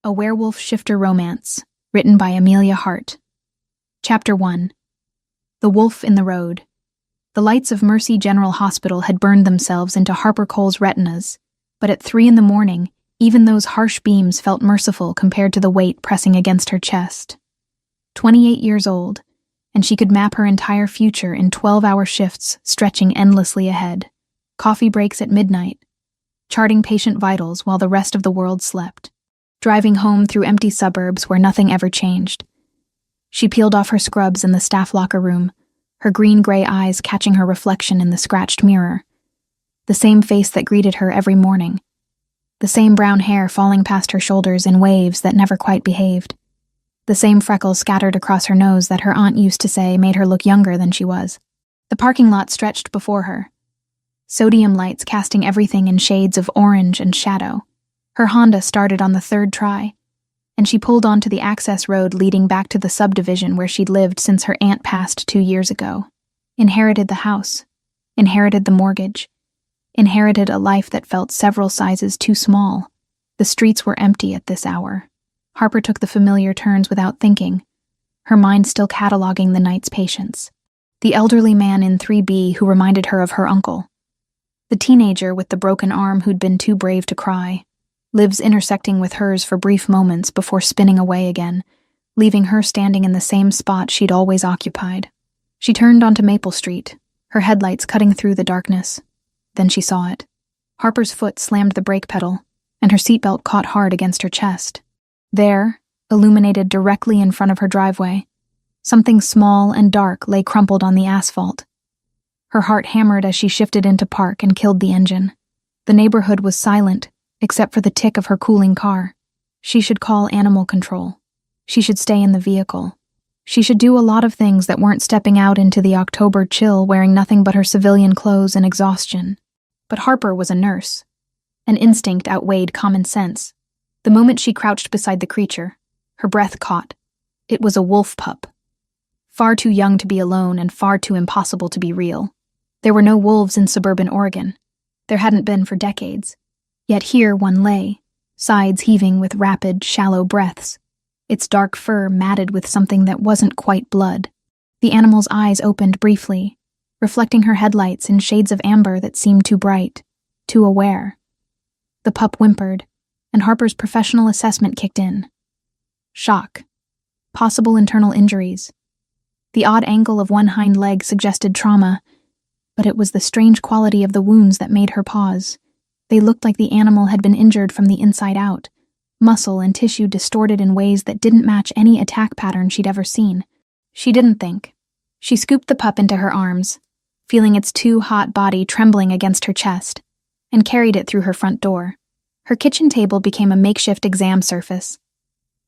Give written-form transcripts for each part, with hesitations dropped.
A Werewolf Shifter Romance, written by Amelia Hart. Chapter 1. The Wolf in the Road. The lights of Mercy General Hospital had burned themselves into Harper Cole's retinas, but at 3 a.m, even those harsh beams felt merciful compared to the weight pressing against her chest. 28 years old, and she could map her entire future in 12-hour shifts stretching endlessly ahead, coffee breaks at midnight, charting patient vitals while the rest of the world slept, driving home through empty suburbs where nothing ever changed. She peeled off her scrubs in the staff locker room, her green-gray eyes catching her reflection in the scratched mirror. The same face that greeted her every morning. The same brown hair falling past her shoulders in waves that never quite behaved. The same freckles scattered across her nose that her aunt used to say made her look younger than she was. The parking lot stretched before her, sodium lights casting everything in shades of orange and shadow. Her Honda started on the third try, and she pulled onto the access road leading back to the subdivision where she'd lived since her aunt passed 2 years ago. Inherited the house, inherited the mortgage, inherited a life that felt several sizes too small. The streets were empty at this hour. Harper took the familiar turns without thinking, her mind still cataloging the night's patients. The elderly man in 3B who reminded her of her uncle. The teenager with the broken arm who'd been too brave to cry. Lives intersecting with hers for brief moments before spinning away again, leaving her standing in the same spot she'd always occupied. She turned onto Maple Street, her headlights cutting through the darkness. Then she saw it. Harper's foot slammed the brake pedal, and her seatbelt caught hard against her chest. There, illuminated directly in front of her driveway, something small and dark lay crumpled on the asphalt. Her heart hammered as she shifted into park and killed the engine. The neighborhood was silent, except for the tick of her cooling car. She should call animal control. She should stay in the vehicle. She should do a lot of things that weren't stepping out into the October chill wearing nothing but her civilian clothes and exhaustion. But Harper was a nurse. An instinct outweighed common sense. The moment she crouched beside the creature, her breath caught. It was a wolf pup. Far too young to be alone and far too impossible to be real. There were no wolves in suburban Oregon. There hadn't been for decades. Yet here one lay, sides heaving with rapid, shallow breaths, its dark fur matted with something that wasn't quite blood. The animal's eyes opened briefly, reflecting her headlights in shades of amber that seemed too bright, too aware. The pup whimpered, and Harper's professional assessment kicked in. Shock. Possible internal injuries. The odd angle of one hind leg suggested trauma, but it was the strange quality of the wounds that made her pause. They looked like the animal had been injured from the inside out, muscle and tissue distorted in ways that didn't match any attack pattern she'd ever seen. She didn't think. She scooped the pup into her arms, feeling its too hot body trembling against her chest, and carried it through her front door. Her kitchen table became a makeshift exam surface.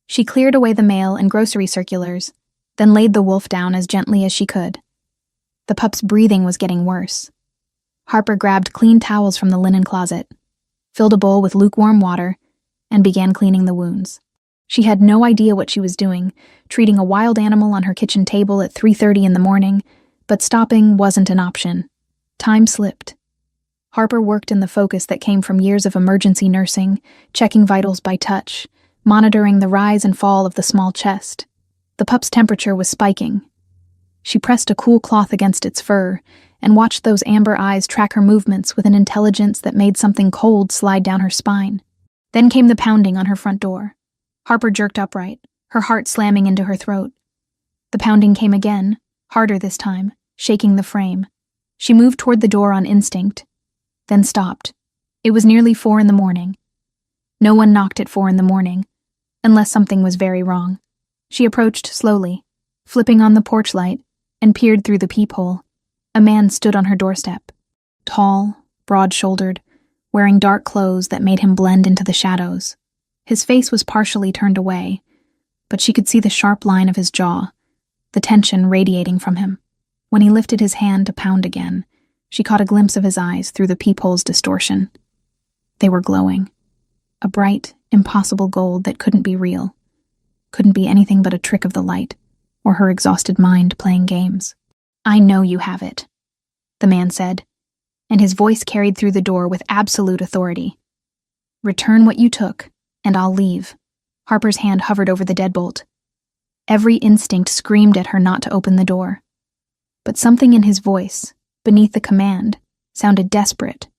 She cleared away the mail and grocery circulars, then laid the wolf down as gently as she could. The pup's breathing was getting worse. Harper grabbed clean towels from the linen closet, filled a bowl with lukewarm water, and began cleaning the wounds. She had no idea what she was doing, treating a wild animal on her kitchen table at 3:30 in the morning, but stopping wasn't an option. Time slipped. Harper worked in the focus that came from years of emergency nursing, checking vitals by touch, monitoring the rise and fall of the small chest. The pup's temperature was spiking. She pressed a cool cloth against its fur and watched those amber eyes track her movements with an intelligence that made something cold slide down her spine. Then came the pounding on her front door. Harper jerked upright, her heart slamming into her throat. The pounding came again, harder this time, shaking the frame. She moved toward the door on instinct, then stopped. It was nearly 4 a.m. No one knocked at 4 a.m, unless something was very wrong. She approached slowly, flipping on the porch light, and peered through the peephole. A man stood on her doorstep, tall, broad-shouldered, wearing dark clothes that made him blend into the shadows. His face was partially turned away, but she could see the sharp line of his jaw, the tension radiating from him. When he lifted his hand to pound again, she caught a glimpse of his eyes through the peephole's distortion. They were glowing. A bright, impossible gold that couldn't be real. Couldn't be anything but a trick of the light, or her exhausted mind playing games. "I know you have it," the man said, and his voice carried through the door with absolute authority. "Return what you took, and I'll leave." Harper's hand hovered over the deadbolt. Every instinct screamed at her not to open the door. But something in his voice, beneath the command, sounded desperate.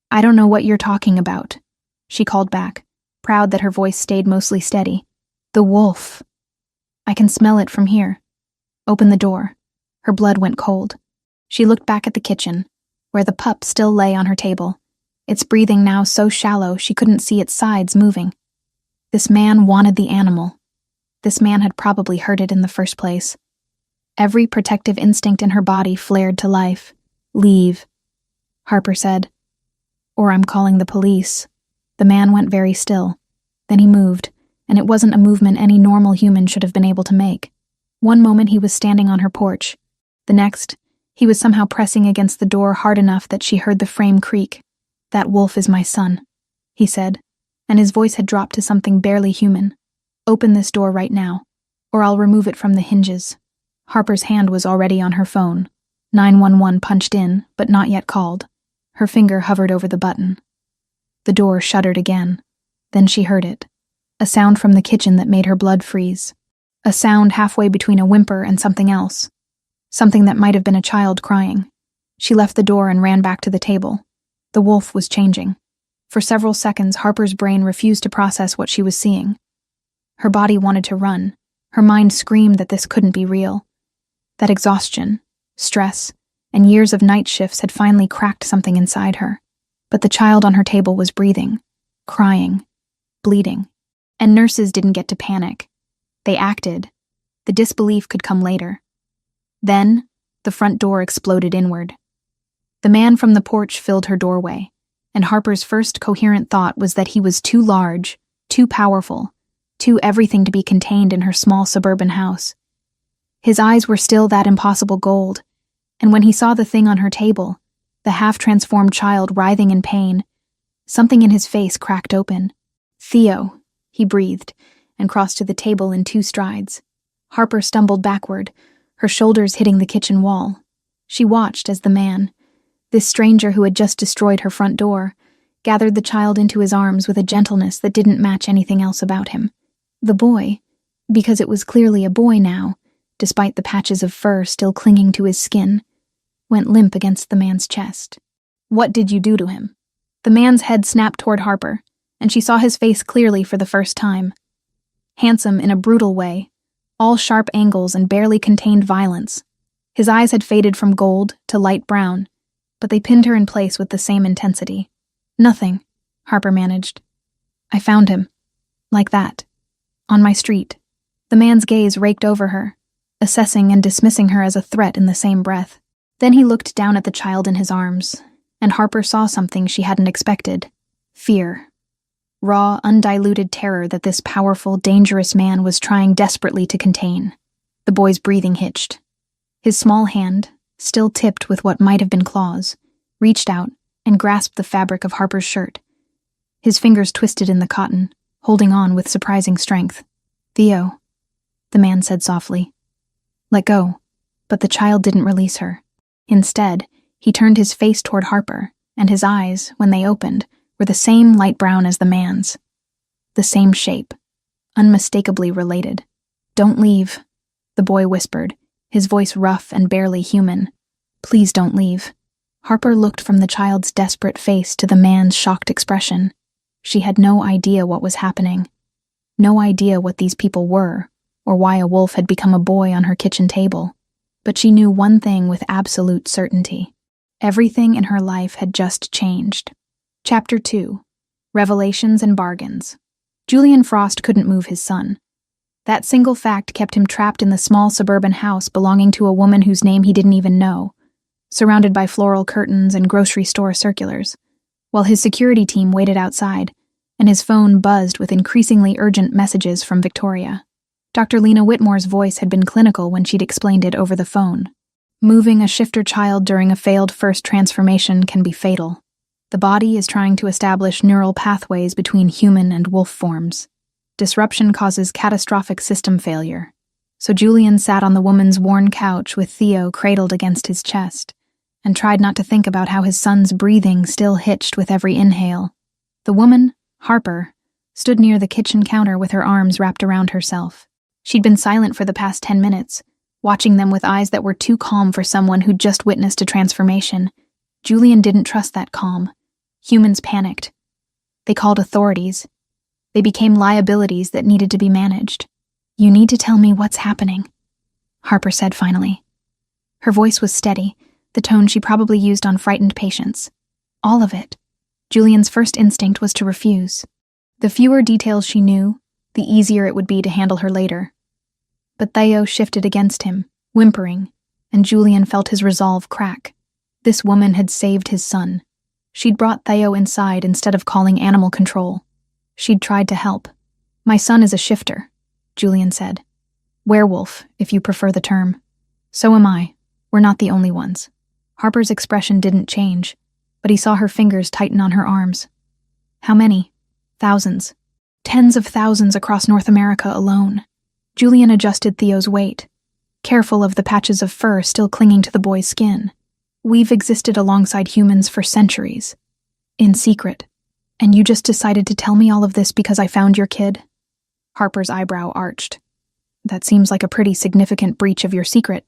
"I don't know what you're talking about," she called back, proud that her voice stayed mostly steady. "The wolf. I can smell it from here. Open the door." Her blood went cold. She looked back at the kitchen, where the pup still lay on her table, its breathing now so shallow she couldn't see its sides moving. This man wanted the animal. This man had probably hurt it in the first place. Every protective instinct in her body flared to life. "Leave," Harper said. "Or I'm calling the police." The man went very still. Then he moved, and it wasn't a movement any normal human should have been able to make. One moment he was standing on her porch. The next, he was somehow pressing against the door hard enough that she heard the frame creak. "That wolf is my son," he said, and his voice had dropped to something barely human. "Open this door right now, or I'll remove it from the hinges." Harper's hand was already on her phone. 911 punched in, but not yet called. Her finger hovered over the button. The door shuddered again. Then she heard it. A sound from the kitchen that made her blood freeze. A sound halfway between a whimper and something else. Something that might have been a child crying. She left the door and ran back to the table. The wolf was changing. For several seconds, Harper's brain refused to process what she was seeing. Her body wanted to run. Her mind screamed that this couldn't be real. That exhaustion, stress, and years of night shifts had finally cracked something inside her. But the child on her table was breathing, crying, bleeding. And nurses didn't get to panic. They acted. The disbelief could come later. Then, the front door exploded inward. The man from the porch filled her doorway, and Harper's first coherent thought was that he was too large, too powerful, too everything to be contained in her small suburban house. His eyes were still that impossible gold, and when he saw the thing on her table, the half-transformed child writhing in pain, something in his face cracked open. "Theo," he breathed, and crossed to the table in 2 strides. Harper stumbled backward, her shoulders hitting the kitchen wall. She watched as the man, this stranger who had just destroyed her front door, gathered the child into his arms with a gentleness that didn't match anything else about him. The boy, because it was clearly a boy now, despite the patches of fur still clinging to his skin, went limp against the man's chest. "What did you do to him?" The man's head snapped toward Harper, and she saw his face clearly for the first time. Handsome in a brutal way, all sharp angles and barely contained violence. His eyes had faded from gold to light brown, but they pinned her in place with the same intensity. "Nothing," Harper managed. "I found him. Like that. On my street." The man's gaze raked over her, assessing and dismissing her as a threat in the same breath. Then he looked down at the child in his arms, and Harper saw something she hadn't expected. Fear. Raw, undiluted terror that this powerful, dangerous man was trying desperately to contain. The boy's breathing hitched. His small hand, still tipped with what might have been claws, reached out and grasped the fabric of Harper's shirt. His fingers twisted in the cotton, holding on with surprising strength. "Theo," the man said softly. "Let go." But the child didn't release her. Instead, he turned his face toward Harper, and his eyes, when they opened, were the same light brown as the man's. The same shape. Unmistakably related. "Don't leave," the boy whispered, his voice rough and barely human. "Please don't leave." Harper looked from the child's desperate face to the man's shocked expression. She had no idea what was happening. No idea what these people were, or why a wolf had become a boy on her kitchen table. But she knew one thing with absolute certainty. Everything in her life had just changed. Chapter 2. Revelations and Bargains. Julian Frost couldn't move his son. That single fact kept him trapped in the small suburban house belonging to a woman whose name he didn't even know, surrounded by floral curtains and grocery store circulars, while his security team waited outside, and his phone buzzed with increasingly urgent messages from Victoria. Dr. Lena Whitmore's voice had been clinical when she'd explained it over the phone. Moving a shifter child during a failed first transformation can be fatal. The body is trying to establish neural pathways between human and wolf forms. Disruption causes catastrophic system failure. So Julian sat on the woman's worn couch with Theo cradled against his chest, and tried not to think about how his son's breathing still hitched with every inhale. The woman, Harper, stood near the kitchen counter with her arms wrapped around herself. She'd been silent for the past 10 minutes, watching them with eyes that were too calm for someone who'd just witnessed a transformation. Julian didn't trust that calm. Humans panicked. They called authorities. They became liabilities that needed to be managed. "You need to tell me what's happening," Harper said finally. Her voice was steady, the tone she probably used on frightened patients. All of it. Julian's first instinct was to refuse. The fewer details she knew, the easier it would be to handle her later. But Theo shifted against him, whimpering, and Julian felt his resolve crack. This woman had saved his son. She'd brought Theo inside instead of calling animal control. She'd tried to help. "My son is a shifter," Julian said. "Werewolf, if you prefer the term. So am I. We're not the only ones." Harper's expression didn't change, but he saw her fingers tighten on her arms. "How many?" "Thousands. Tens of thousands across North America alone." Julian adjusted Theo's weight, careful of the patches of fur still clinging to the boy's skin. "We've existed alongside humans for centuries. In secret. And you just decided to tell me all of this because I found your kid?" Harper's eyebrow arched. "That seems like a pretty significant breach of your secret."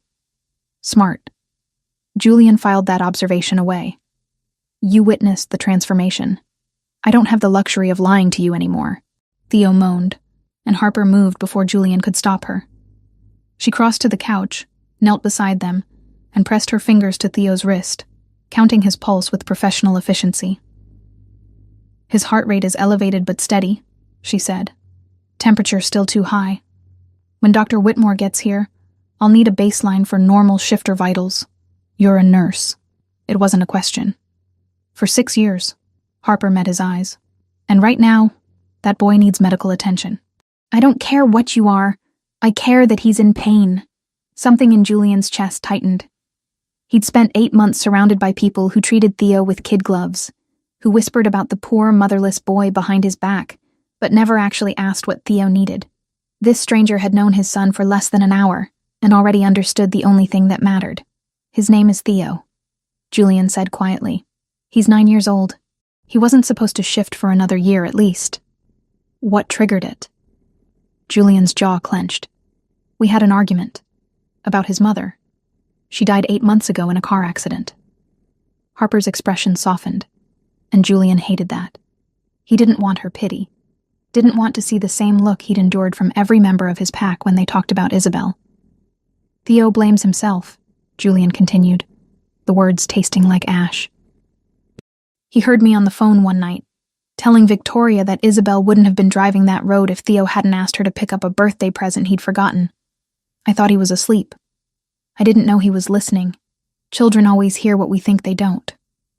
"Smart." Julian filed that observation away. "You witnessed the transformation. I don't have the luxury of lying to you anymore." Theo moaned, and Harper moved before Julian could stop her. She crossed to the couch, knelt beside them, and pressed her fingers to Theo's wrist, counting his pulse with professional efficiency. "His heart rate is elevated but steady," she said. "Temperature still too high. When Dr. Whitmore gets here, I'll need a baseline for normal shifter vitals. You're a nurse." It wasn't a question. "For 6 years," Harper met his eyes. "And right now, that boy needs medical attention." "I don't care what you are. I care that he's in pain." Something in Julian's chest tightened. He'd spent 8 months surrounded by people who treated Theo with kid gloves, who whispered about the poor, motherless boy behind his back, but never actually asked what Theo needed. This stranger had known his son for less than an hour, and already understood the only thing that mattered. "His name is Theo," Julian said quietly. "He's 9 years old. He wasn't supposed to shift for another year at least." "What triggered it?" Julian's jaw clenched. "We had an argument. About his mother. She died 8 months ago in a car accident." Harper's expression softened, and Julian hated that. He didn't want her pity. Didn't want to see the same look he'd endured from every member of his pack when they talked about Isabel. "Theo blames himself," Julian continued, the words tasting like ash. "He heard me on the phone one night, telling Victoria that Isabel wouldn't have been driving that road if Theo hadn't asked her to pick up a birthday present he'd forgotten. I thought he was asleep. I didn't know he was listening. Children always hear what we think they don't."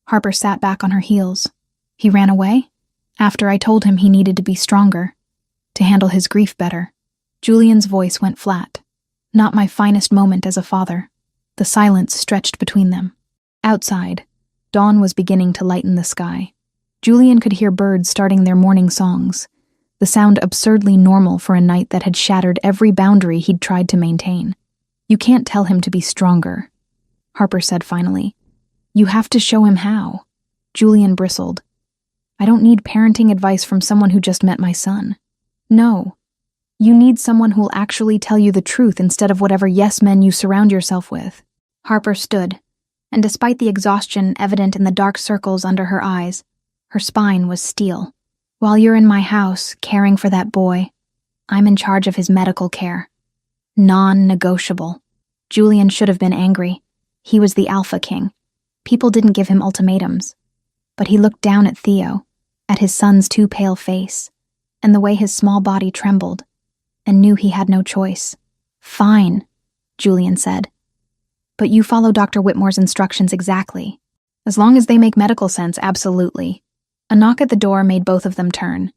Harper sat back on her heels. "He ran away? After I told him he needed to be stronger, to handle his grief better." Julian's voice went flat. "Not my finest moment as a father." The silence stretched between them. Outside, dawn was beginning to lighten the sky. Julian could hear birds starting their morning songs, the sound absurdly normal for a night that had shattered every boundary he'd tried to maintain. "You can't tell him to be stronger," Harper said finally. "You have to show him how." Julian bristled. "I don't need parenting advice from someone who just met my son. No. You need someone who'll actually tell you the truth instead of whatever yes men you surround yourself with." Harper stood, and despite the exhaustion evident in the dark circles under her eyes, her spine was steel. "While you're in my house, caring for that boy, I'm in charge of his medical care. Non-negotiable." Julian should have been angry. He was the alpha king. People didn't give him ultimatums. But he looked down at Theo, at his son's too pale face, and the way his small body trembled, and knew he had no choice. "Fine," Julian said. "But you follow Dr. Whitmore's instructions exactly. As long as they make medical sense, absolutely." A knock at the door made both of them turn.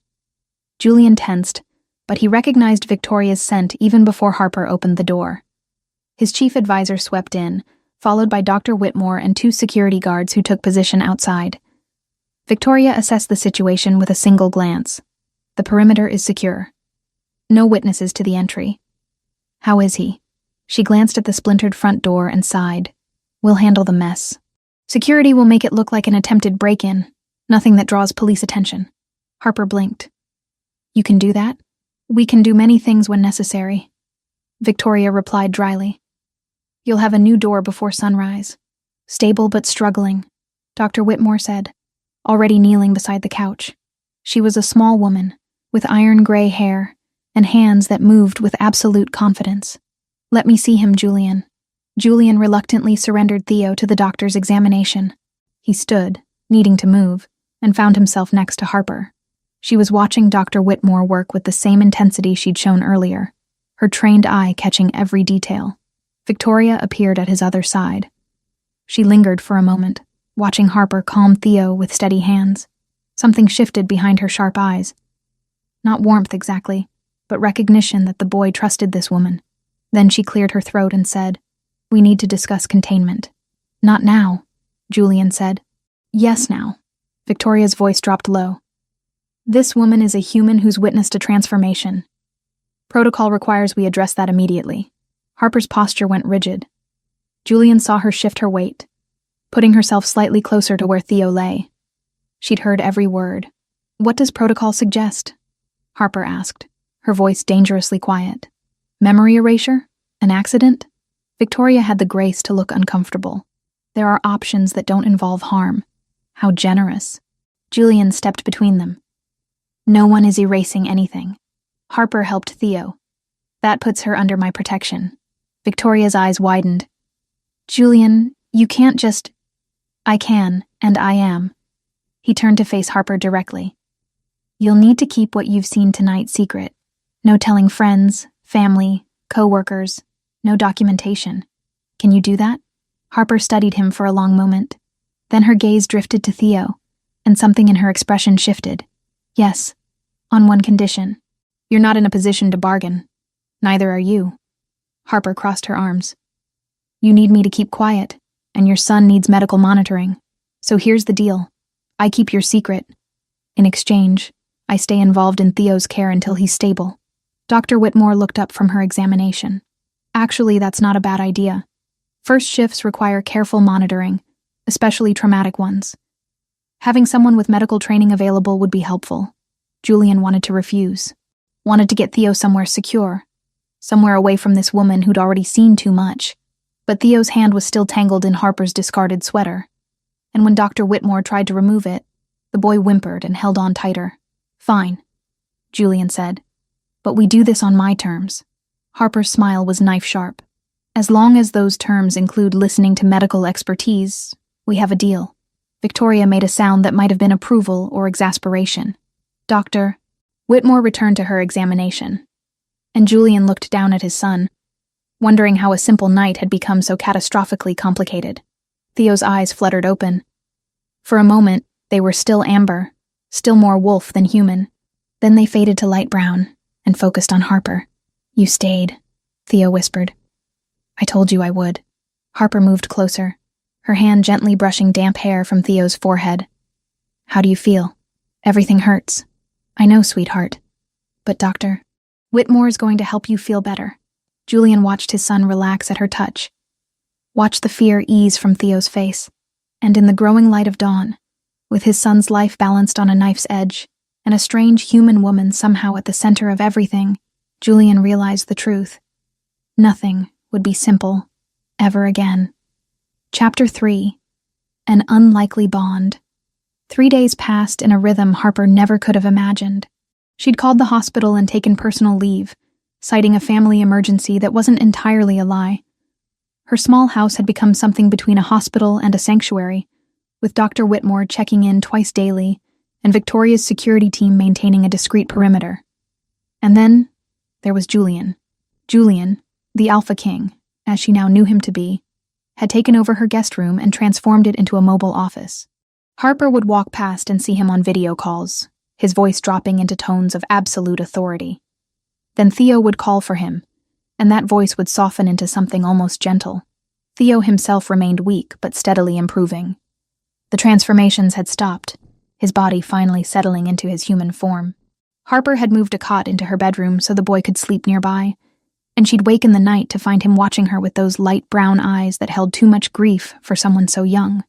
Julian tensed, but he recognized Victoria's scent even before Harper opened the door. His chief advisor swept in, followed by Dr. Whitmore and 2 security guards who took position outside. Victoria assessed the situation with a single glance. The perimeter is secure. No witnesses to the entry. "How is he?" She glanced at the splintered front door and sighed. "We'll handle the mess. Security will make it look like an attempted break-in, nothing that draws police attention." Harper blinked. You can do that? We can do many things when necessary, Victoria replied dryly. You'll have a new door before sunrise. Stable but struggling, Dr. Whitmore said, already kneeling beside the couch. She was a small woman, with iron-gray hair and hands that moved with absolute confidence. Let me see him, Julian. Julian reluctantly surrendered Theo to the doctor's examination. He stood, needing to move, and found himself next to Harper. She was watching Dr. Whitmore work with the same intensity she'd shown earlier, her trained eye catching every detail. Victoria appeared at his other side. She lingered for a moment, watching Harper calm Theo with steady hands. Something shifted behind her sharp eyes. Not warmth exactly, but recognition that the boy trusted this woman. Then she cleared her throat and said, We need to discuss containment. Not now, Julian said. Yes, now. Victoria's voice dropped low. This woman is a human who's witnessed a transformation. Protocol requires we address that immediately. Harper's posture went rigid. Julian saw her shift her weight, putting herself slightly closer to where Theo lay. She'd heard every word. What does protocol suggest? Harper asked, her voice dangerously quiet. Memory erasure? An accident? Victoria had the grace to look uncomfortable. There are options that don't involve harm. How generous. Julian stepped between them. No one is erasing anything. Harper helped Theo. That puts her under my protection. Victoria's eyes widened. Julian, you can't just... I can, and I am. He turned to face Harper directly. You'll need to keep what you've seen tonight secret. No telling friends, family, co-workers, no documentation. Can you do that? Harper studied him for a long moment. Then her gaze drifted to Theo, and something in her expression shifted. Yes, on one condition. You're not in a position to bargain. Neither are you. Harper crossed her arms. You need me to keep quiet, and your son needs medical monitoring. So here's the deal. I keep your secret. In exchange, I stay involved in Theo's care until he's stable. Dr. Whitmore looked up from her examination. Actually, that's not a bad idea. First shifts require careful monitoring, especially traumatic ones. Having someone with medical training available would be helpful. Julian wanted to refuse. Wanted to get Theo somewhere secure. Somewhere away from this woman who'd already seen too much. But Theo's hand was still tangled in Harper's discarded sweater. And when Dr. Whitmore tried to remove it, the boy whimpered and held on tighter. Fine, Julian said. But we do this on my terms. Harper's smile was knife-sharp. As long as those terms include listening to medical expertise, we have a deal. Victoria made a sound that might have been approval or exasperation. Dr. Whitmore returned to her examination, and Julian looked down at his son, wondering how a simple night had become so catastrophically complicated. Theo's eyes fluttered open. For a moment, they were still amber, still more wolf than human. Then they faded to light brown and focused on Harper. You stayed, Theo whispered. I told you I would. Harper moved closer, her hand gently brushing damp hair from Theo's forehead. How do you feel? Everything hurts. I know, sweetheart. But Dr. Whitmore is going to help you feel better. Julian watched his son relax at her touch. Watched the fear ease from Theo's face. And in the growing light of dawn, with his son's life balanced on a knife's edge, and a strange human woman somehow at the center of everything, Julian realized the truth. Nothing would be simple, ever again. Chapter 3. An Unlikely Bond. 3 days passed in a rhythm Harper never could have imagined. She'd called the hospital and taken personal leave, citing a family emergency that wasn't entirely a lie. Her small house had become something between a hospital and a sanctuary, with Dr. Whitmore checking in twice daily and Victoria's security team maintaining a discreet perimeter. And then there was Julian. Julian, the Alpha King, as she now knew him to be, had taken over her guest room and transformed it into a mobile office. Harper would walk past and see him on video calls, his voice dropping into tones of absolute authority. Then Theo would call for him, and that voice would soften into something almost gentle. Theo himself remained weak but steadily improving. The transformations had stopped, his body finally settling into his human form. Harper had moved a cot into her bedroom so the boy could sleep nearby, and she'd wake in the night to find him watching her with those light brown eyes that held too much grief for someone so young.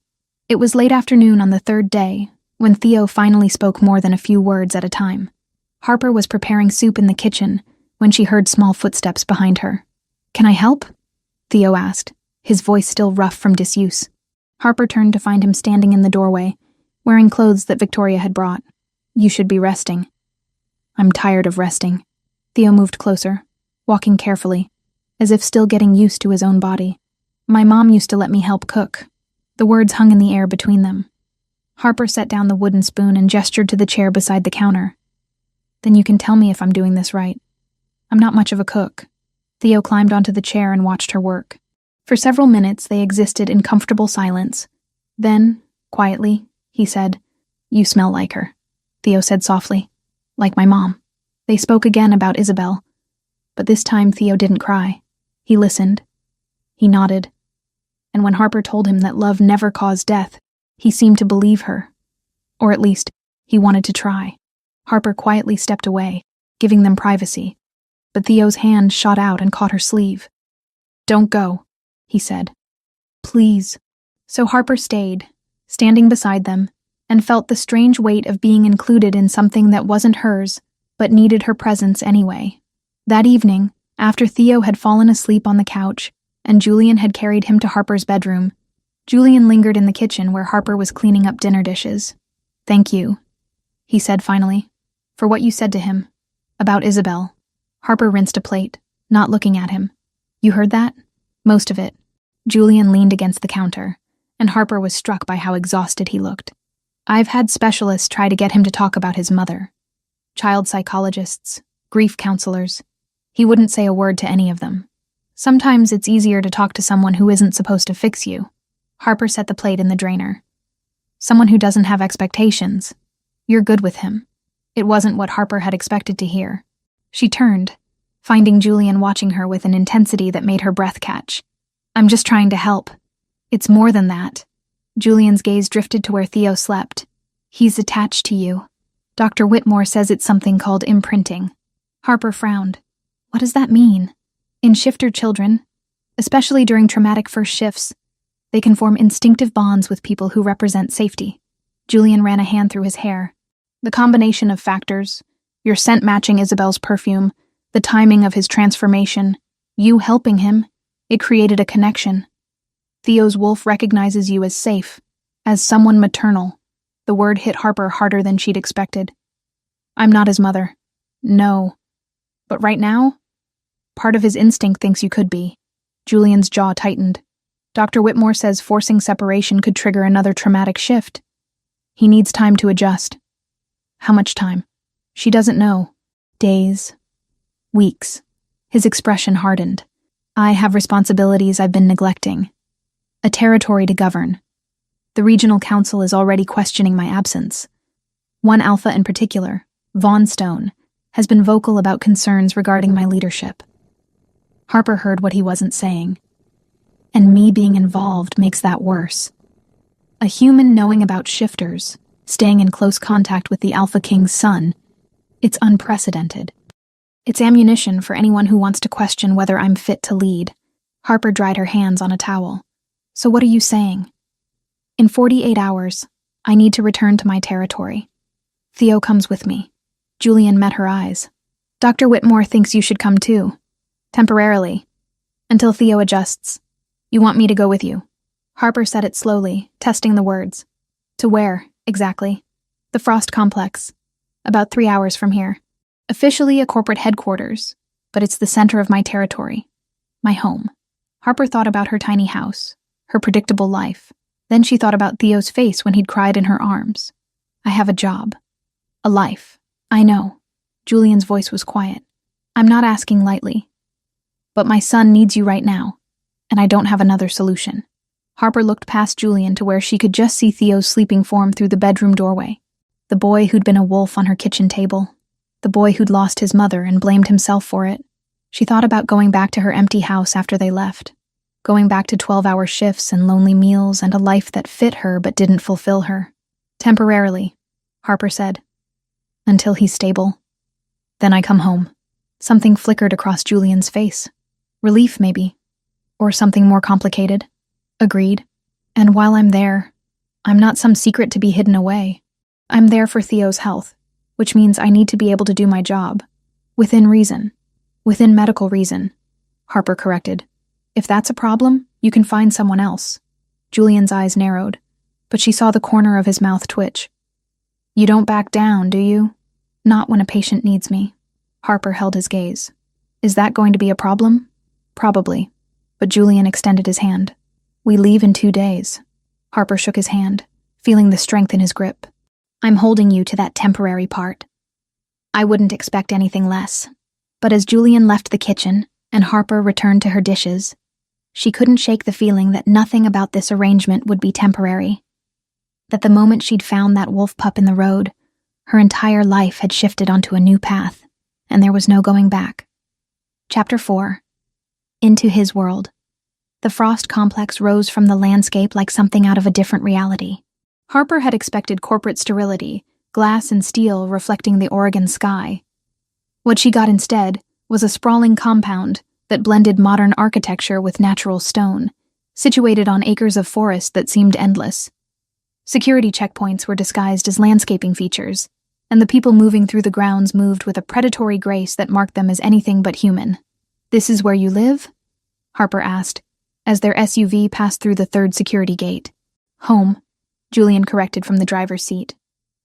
It was late afternoon on the third day, when Theo finally spoke more than a few words at a time. Harper was preparing soup in the kitchen when she heard small footsteps behind her. "Can I help?" Theo asked, his voice still rough from disuse. Harper turned to find him standing in the doorway, wearing clothes that Victoria had brought. "You should be resting." "I'm tired of resting." Theo moved closer, walking carefully, as if still getting used to his own body. "My mom used to let me help cook." The words hung in the air between them. Harper set down the wooden spoon and gestured to the chair beside the counter. "Then you can tell me if I'm doing this right. I'm not much of a cook." Theo climbed onto the chair and watched her work. For several minutes they existed in comfortable silence. Then, quietly, he said, "You smell like her." Theo said softly, "Like my mom." They spoke again about Isabel, but this time Theo didn't cry. He listened. He nodded. And when Harper told him that love never caused death, he seemed to believe her. Or at least, he wanted to try. Harper quietly stepped away, giving them privacy. But Theo's hand shot out and caught her sleeve. "Don't go," he said. "Please." So Harper stayed, standing beside them, and felt the strange weight of being included in something that wasn't hers, but needed her presence anyway. That evening, after Theo had fallen asleep on the couch, and Julian had carried him to Harper's bedroom, Julian lingered in the kitchen where Harper was cleaning up dinner dishes. "Thank you," he said finally, "for what you said to him. About Isabel." Harper rinsed a plate, not looking at him. "You heard that?" "Most of it." Julian leaned against the counter, and Harper was struck by how exhausted he looked. "I've had specialists try to get him to talk about his mother. Child psychologists, grief counselors. He wouldn't say a word to any of them. Sometimes it's easier to talk to someone who isn't supposed to fix you." Harper set the plate in the drainer. "Someone who doesn't have expectations. You're good with him." It wasn't what Harper had expected to hear. She turned, finding Julian watching her with an intensity that made her breath catch. "I'm just trying to help. It's more than that." Julian's gaze drifted to where Theo slept. "He's attached to you. Dr. Whitmore says it's something called imprinting." Harper frowned. "What does that mean?" "In shifter children, especially during traumatic first shifts, they can form instinctive bonds with people who represent safety." Julian ran a hand through his hair. "The combination of factors, your scent matching Isabel's perfume, the timing of his transformation, you helping him, it created a connection. Theo's wolf recognizes you as safe, as someone maternal." The word hit Harper harder than she'd expected. "I'm not his mother." "No. But right now, part of his instinct thinks you could be." Julian's jaw tightened. "Dr. Whitmore says forcing separation could trigger another traumatic shift. He needs time to adjust." "How much time?" "She doesn't know." "Days. Weeks." His expression hardened. "I have responsibilities I've been neglecting. A territory to govern. The regional council is already questioning my absence. One alpha in particular, Vaughn Stone, has been vocal about concerns regarding my leadership." Harper heard what he wasn't saying. "And me being involved makes that worse. A human knowing about shifters, staying in close contact with the Alpha King's son, it's unprecedented. It's ammunition for anyone who wants to question whether I'm fit to lead." Harper dried her hands on a towel. "So what are you saying?" "In 48 hours, I need to return to my territory. Theo comes with me." Julian met her eyes. "Dr. Whitmore thinks you should come too. Temporarily. Until Theo adjusts. You want me to go with you?" Harper said it slowly, testing the words. "To where, exactly?" "The Frost Complex. About 3 hours from here. Officially a corporate headquarters, but it's the center of my territory. My home." Harper thought about her tiny house, her predictable life. Then she thought about Theo's face when he'd cried in her arms. "I have a job. A life. I know." Julian's voice was quiet. "I'm not asking lightly. But my son needs you right now, and I don't have another solution." Harper looked past Julian to where she could just see Theo's sleeping form through the bedroom doorway. The boy who'd been a wolf on her kitchen table. The boy who'd lost his mother and blamed himself for it. She thought about going back to her empty house after they left. Going back to 12-hour shifts and lonely meals and a life that fit her but didn't fulfill her. "Temporarily," Harper said. "Until he's stable. Then I come home." Something flickered across Julian's face. Relief, maybe. Or something more complicated. "Agreed. And while I'm there, I'm not some secret to be hidden away. I'm there for Theo's health. which means I need to be able to do my job. Within reason. Within medical reason, Harper corrected. If that's a problem, you can find someone else. Julian's eyes narrowed, but she saw the corner of his mouth twitch. You don't back down, do you? Not when a patient needs me. Harper held his gaze. Is that going to be a problem? Probably. But Julian extended his hand. We leave in 2 days. Harper shook his hand, feeling the strength in his grip. I'm holding you to that temporary part. I wouldn't expect anything less. But as Julian left the kitchen and Harper returned to her dishes, she couldn't shake the feeling that nothing about this arrangement would be temporary. That the moment she'd found that wolf pup in the road, her entire life had shifted onto a new path, and there was no going back. Chapter 4. Into his world. The Frost complex rose from the landscape like something out of a different reality. Harper had expected corporate sterility, glass and steel reflecting the Oregon sky. What she got instead was a sprawling compound that blended modern architecture with natural stone, situated on acres of forest that seemed endless. Security checkpoints were disguised as landscaping features, and the people moving through the grounds moved with a predatory grace that marked them as anything but human. This is where you live? Harper asked, as their SUV passed through the third security gate. Home, Julian corrected from the driver's seat.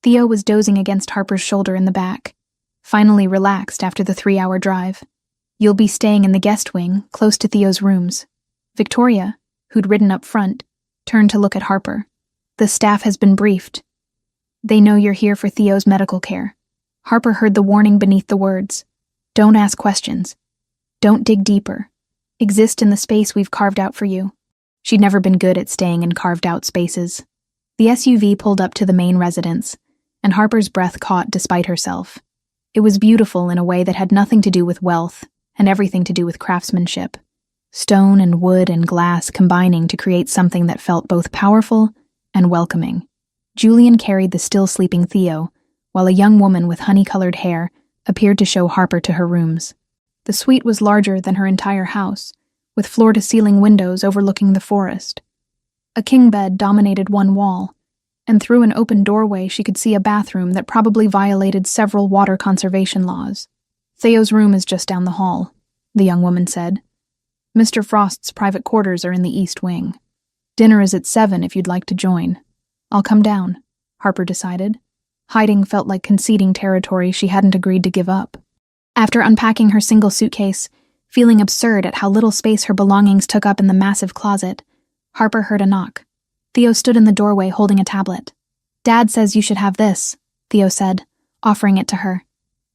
Theo was dozing against Harper's shoulder in the back, finally relaxed after the 3-hour drive. You'll be staying in the guest wing, close to Theo's rooms. Victoria, who'd ridden up front, turned to look at Harper. The staff has been briefed. They know you're here for Theo's medical care. Harper heard the warning beneath the words. Don't ask questions. Don't dig deeper. Exist in the space we've carved out for you. She'd never been good at staying in carved-out spaces. The SUV pulled up to the main residence, and Harper's breath caught despite herself. It was beautiful in a way that had nothing to do with wealth and everything to do with craftsmanship. Stone and wood and glass combining to create something that felt both powerful and welcoming. Julian carried the still-sleeping Theo, while a young woman with honey-colored hair appeared to show Harper to her rooms. The suite was larger than her entire house, with floor-to-ceiling windows overlooking the forest. A king bed dominated one wall, and through an open doorway she could see a bathroom that probably violated several water conservation laws. Theo's room is just down the hall, the young woman said. Mr. Frost's private quarters are in the east wing. Dinner is at 7 if you'd like to join. I'll come down, Harper decided. Hiding felt like conceding territory she hadn't agreed to give up. After unpacking her single suitcase, feeling absurd at how little space her belongings took up in the massive closet, Harper heard a knock. Theo stood in the doorway holding a tablet. Dad says you should have this, Theo said, offering it to her.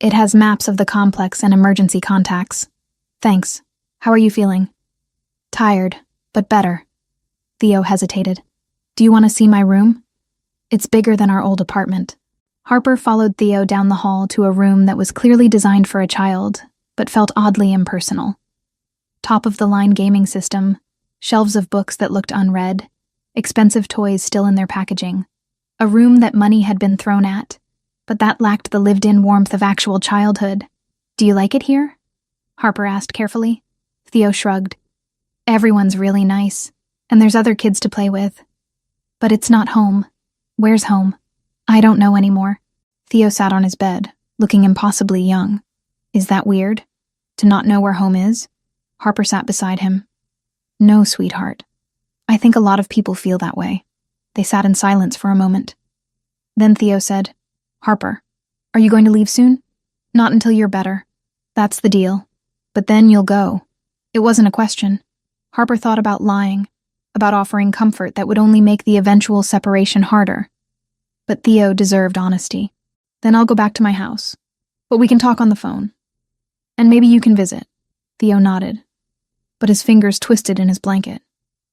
It has maps of the complex and emergency contacts. Thanks. How are you feeling? Tired, but better. Theo hesitated. Do you want to see my room? It's bigger than our old apartment. Harper followed Theo down the hall to a room that was clearly designed for a child, but felt oddly impersonal. Top-of-the-line gaming system, shelves of books that looked unread, expensive toys still in their packaging. A room that money had been thrown at, but that lacked the lived-in warmth of actual childhood. Do you like it here? Harper asked carefully. Theo shrugged. Everyone's really nice, and there's other kids to play with. But it's not home. Where's home? I don't know anymore. Theo sat on his bed, looking impossibly young. Is that weird? To not know where home is? Harper sat beside him. No, sweetheart. I think a lot of people feel that way. They sat in silence for a moment. Then Theo said, Harper, are you going to leave soon? Not until you're better. That's the deal. But then you'll go. It wasn't a question. Harper thought about lying, about offering comfort that would only make the eventual separation harder. But Theo deserved honesty. Then I'll go back to my house. But we can talk on the phone. And maybe you can visit. Theo nodded. But his fingers twisted in his blanket.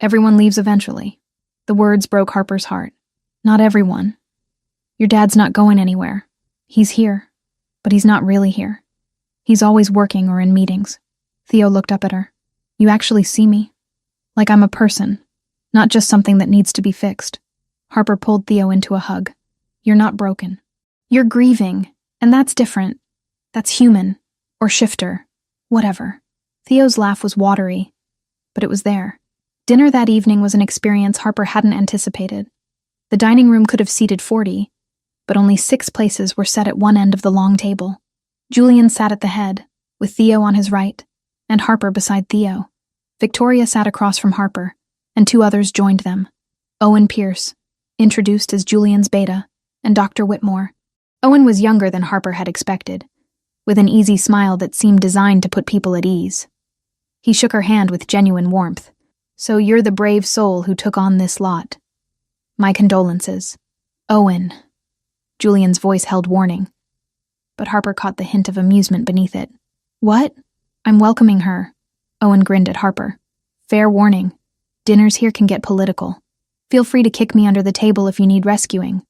Everyone leaves eventually. The words broke Harper's heart. Not everyone. Your dad's not going anywhere. He's here. But he's not really here. He's always working or in meetings. Theo looked up at her. You actually see me? Like I'm a person, not just something that needs to be fixed. Harper pulled Theo into a hug. You're not broken. You're grieving, and that's different. That's human, or shifter, whatever. Theo's laugh was watery, but it was there. Dinner that evening was an experience Harper hadn't anticipated. The dining room could have seated 40, but only 6 places were set at one end of the long table. Julian sat at the head, with Theo on his right, and Harper beside Theo. Victoria sat across from Harper, and 2 others joined them. Owen Pierce, introduced as Julian's beta, and Dr. Whitmore. Owen was younger than Harper had expected, with an easy smile that seemed designed to put people at ease. He shook her hand with genuine warmth. "So you're the brave soul who took on this lot. My condolences." "Owen." Julian's voice held warning, but Harper caught the hint of amusement beneath it. "What? I'm welcoming her." Owen grinned at Harper. "Fair warning. Dinners here can get political. Feel free to kick me under the table if you need rescuing."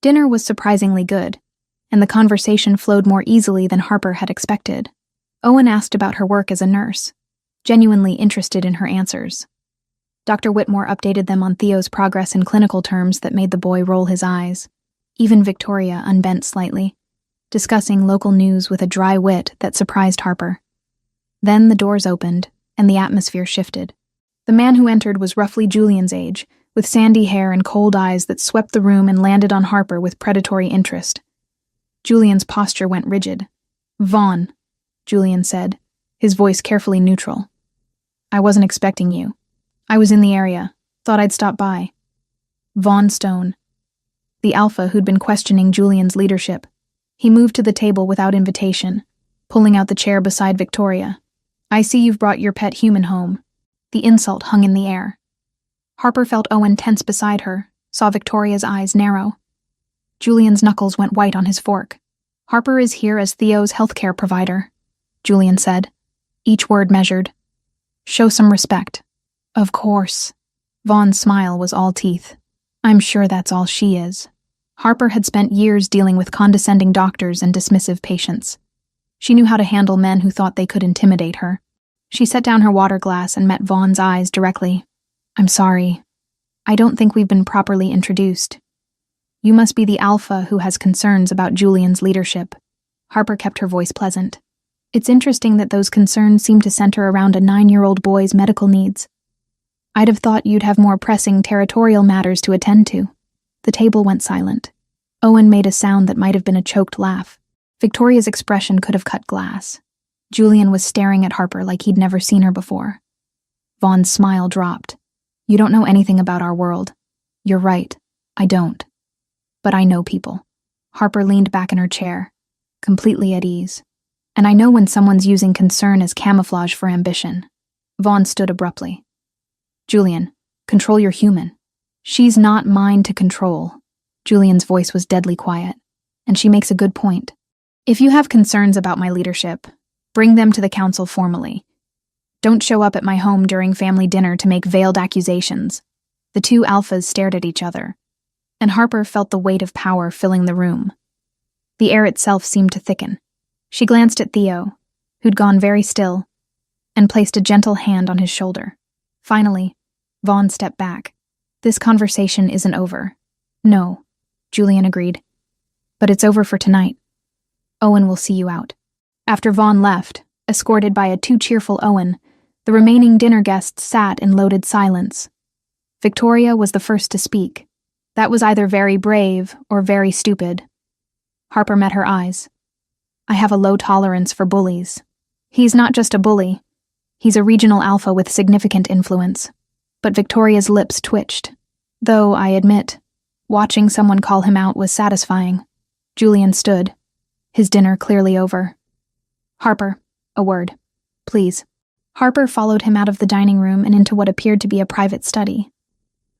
Dinner was surprisingly good, and the conversation flowed more easily than Harper had expected. Owen asked about her work as a nurse, genuinely interested in her answers. Dr. Whitmore updated them on Theo's progress in clinical terms that made the boy roll his eyes. Even Victoria unbent slightly, discussing local news with a dry wit that surprised Harper. Then the doors opened, and the atmosphere shifted. The man who entered was roughly Julian's age, with sandy hair and cold eyes that swept the room and landed on Harper with predatory interest. Julian's posture went rigid. "Vaughn," Julian said, his voice carefully neutral. "I wasn't expecting you. I was in the area. Thought I'd stop by." Vaughn Stone, the alpha who'd been questioning Julian's leadership. He moved to the table without invitation, pulling out the chair beside Victoria. "I see you've brought your pet human home." The insult hung in the air. Harper felt Owen tense beside her, saw Victoria's eyes narrow. Julian's knuckles went white on his fork. "Harper is here as Theo's healthcare provider," Julian said, each word measured. "Show some respect." "Of course." Vaughn's smile was all teeth. "I'm sure that's all she is." Harper had spent years dealing with condescending doctors and dismissive patients. She knew how to handle men who thought they could intimidate her. She set down her water glass and met Vaughn's eyes directly. "I'm sorry. I don't think we've been properly introduced. You must be the alpha who has concerns about Julian's leadership." Harper kept her voice pleasant. "It's interesting that those concerns seem to center around a 9-year-old boy's medical needs. I'd have thought you'd have more pressing territorial matters to attend to." The table went silent. Owen made a sound that might have been a choked laugh. Victoria's expression could have cut glass. Julian was staring at Harper like he'd never seen her before. Vaughn's smile dropped. "You don't know anything about our world." "You're right. I don't. But I know people." Harper leaned back in her chair, completely at ease. "And I know when someone's using concern as camouflage for ambition." Vaughn stood abruptly. "Julian, control your human." "She's not mine to control." Julian's voice was deadly quiet. "And she makes a good point. If you have concerns about my leadership, bring them to the council formally. Don't show up at my home during family dinner to make veiled accusations." The 2 alphas stared at each other, and Harper felt the weight of power filling the room. The air itself seemed to thicken. She glanced at Theo, who'd gone very still, and placed a gentle hand on his shoulder. Finally, Vaughn stepped back. "This conversation isn't over." "No," Julian agreed. "But it's over for tonight. Owen will see you out." After Vaughn left, escorted by a too cheerful Owen, the remaining dinner guests sat in loaded silence. Victoria was the first to speak. That was either very brave or very stupid. Harper met her eyes. "I have a low tolerance for bullies. He's not just a bully. He's a regional alpha with significant influence." But Victoria's lips twitched. "Though, I admit, watching someone call him out was satisfying." Julian stood, his dinner clearly over. "Harper, a word. Please." Harper followed him out of the dining room and into what appeared to be a private study.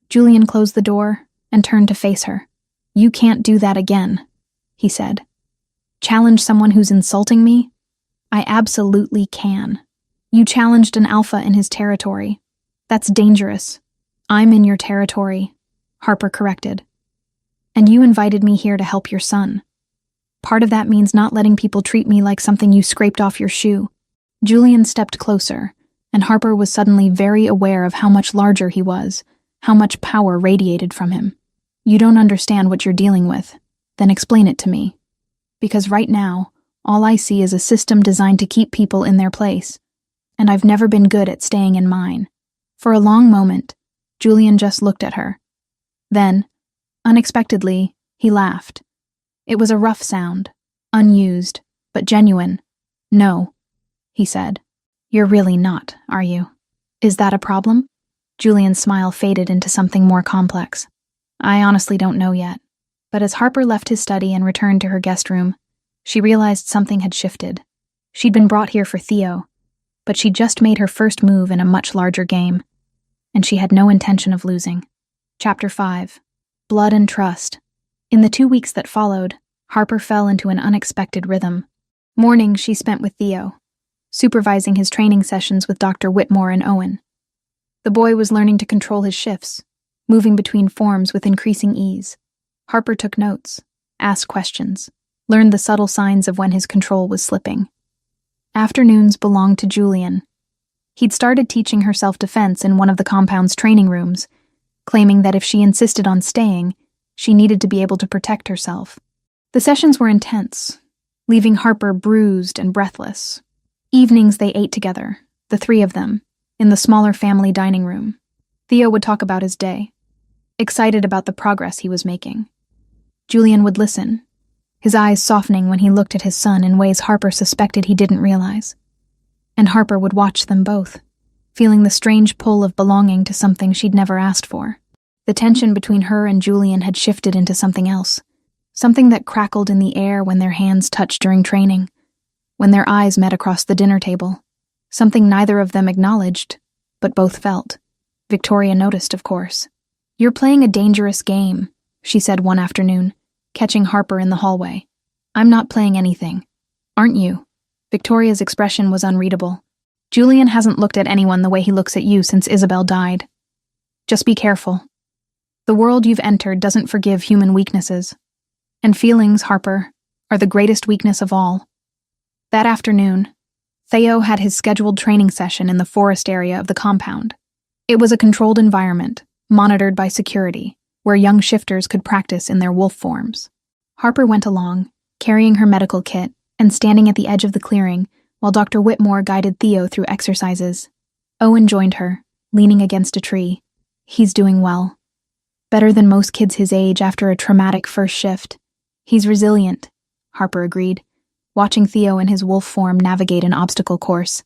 Julian closed the door and turned to face her. "You can't do that again," he said. "Challenge someone who's insulting me? I absolutely can. You challenged an alpha in his territory. That's dangerous. I'm in your territory," Harper corrected. "And you invited me here to help your son. Part of that means not letting people treat me like something you scraped off your shoe." Julian stepped closer, and Harper was suddenly very aware of how much larger he was, how much power radiated from him. "You don't understand what you're dealing with. Then explain it to me. Because right now, all I see is a system designed to keep people in their place, and I've never been good at staying in mine." For a long moment, Julian just looked at her. Then, unexpectedly, he laughed. It was a rough sound, unused, but genuine. "No," he said. "You're really not, are you? Is that a problem?" Julian's smile faded into something more complex. "I honestly don't know yet." But as Harper left his study and returned to her guest room, she realized something had shifted. She'd been brought here for Theo, but she'd just made her first move in a much larger game, and she had no intention of losing. Chapter 5. Blood and Trust. In the 2 weeks that followed, Harper fell into an unexpected rhythm. Mornings she spent with Theo, supervising his training sessions with Dr. Whitmore and Owen. The boy was learning to control his shifts, moving between forms with increasing ease. Harper took notes, asked questions, learned the subtle signs of when his control was slipping. Afternoons belonged to Julian. He'd started teaching her self-defense in one of the compound's training rooms, claiming that if she insisted on staying, she needed to be able to protect herself. The sessions were intense, leaving Harper bruised and breathless. Evenings they ate together, the three of them, in the smaller family dining room. Theo would talk about his day, excited about the progress he was making. Julian would listen, his eyes softening when he looked at his son in ways Harper suspected he didn't realize. And Harper would watch them both, feeling the strange pull of belonging to something she'd never asked for. The tension between her and Julian had shifted into something else, something that crackled in the air when their hands touched during training, when their eyes met across the dinner table, something neither of them acknowledged, but both felt. Victoria noticed, of course. "You're playing a dangerous game," she said one afternoon, catching Harper in the hallway. "I'm not playing anything. Aren't you?" Victoria's expression was unreadable. "Julian hasn't looked at anyone the way he looks at you since Isabel died. Just be careful. The world you've entered doesn't forgive human weaknesses. And feelings, Harper, are the greatest weakness of all." That afternoon, Theo had his scheduled training session in the forest area of the compound. It was a controlled environment, monitored by security, where young shifters could practice in their wolf forms. Harper went along, carrying her medical kit, and standing at the edge of the clearing while Dr. Whitmore guided Theo through exercises. Owen joined her, leaning against a tree. "He's doing well. Better than most kids his age after a traumatic first shift. He's resilient," Harper agreed, watching Theo in his wolf form navigate an obstacle course.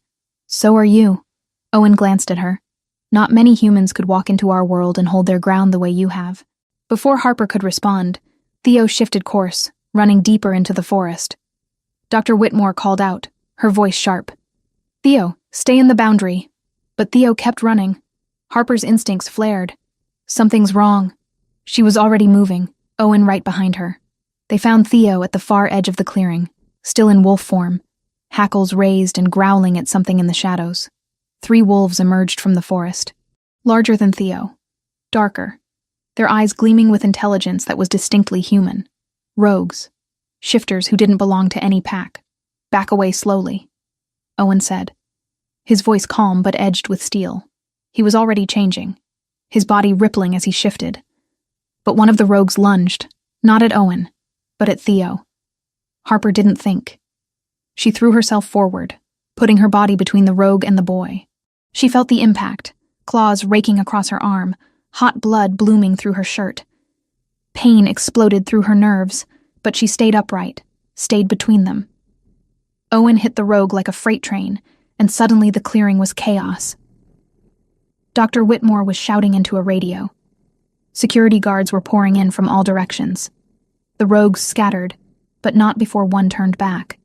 "So are you." Owen glanced at her. "Not many humans could walk into our world and hold their ground the way you have." Before Harper could respond, Theo shifted course, running deeper into the forest. Dr. Whitmore called out, her voice sharp. "Theo, stay in the boundary." But Theo kept running. Harper's instincts flared. Something's wrong. She was already moving, Owen right behind her. They found Theo at the far edge of the clearing, still in wolf form, hackles raised and growling at something in the shadows. 3 wolves emerged from the forest, larger than Theo, darker, their eyes gleaming with intelligence that was distinctly human. Rogues, shifters who didn't belong to any pack. "Back away slowly," Owen said, his voice calm but edged with steel. He was already changing, his body rippling as he shifted. But one of the rogues lunged, not at Owen, but at Theo. Harper didn't think. She threw herself forward, putting her body between the rogue and the boy. She felt the impact, claws raking across her arm, hot blood blooming through her shirt. Pain exploded through her nerves, but she stayed upright, stayed between them. Owen hit the rogue like a freight train, and suddenly the clearing was chaos. Dr. Whitmore was shouting into a radio. Security guards were pouring in from all directions. The rogues scattered, but not before one turned back,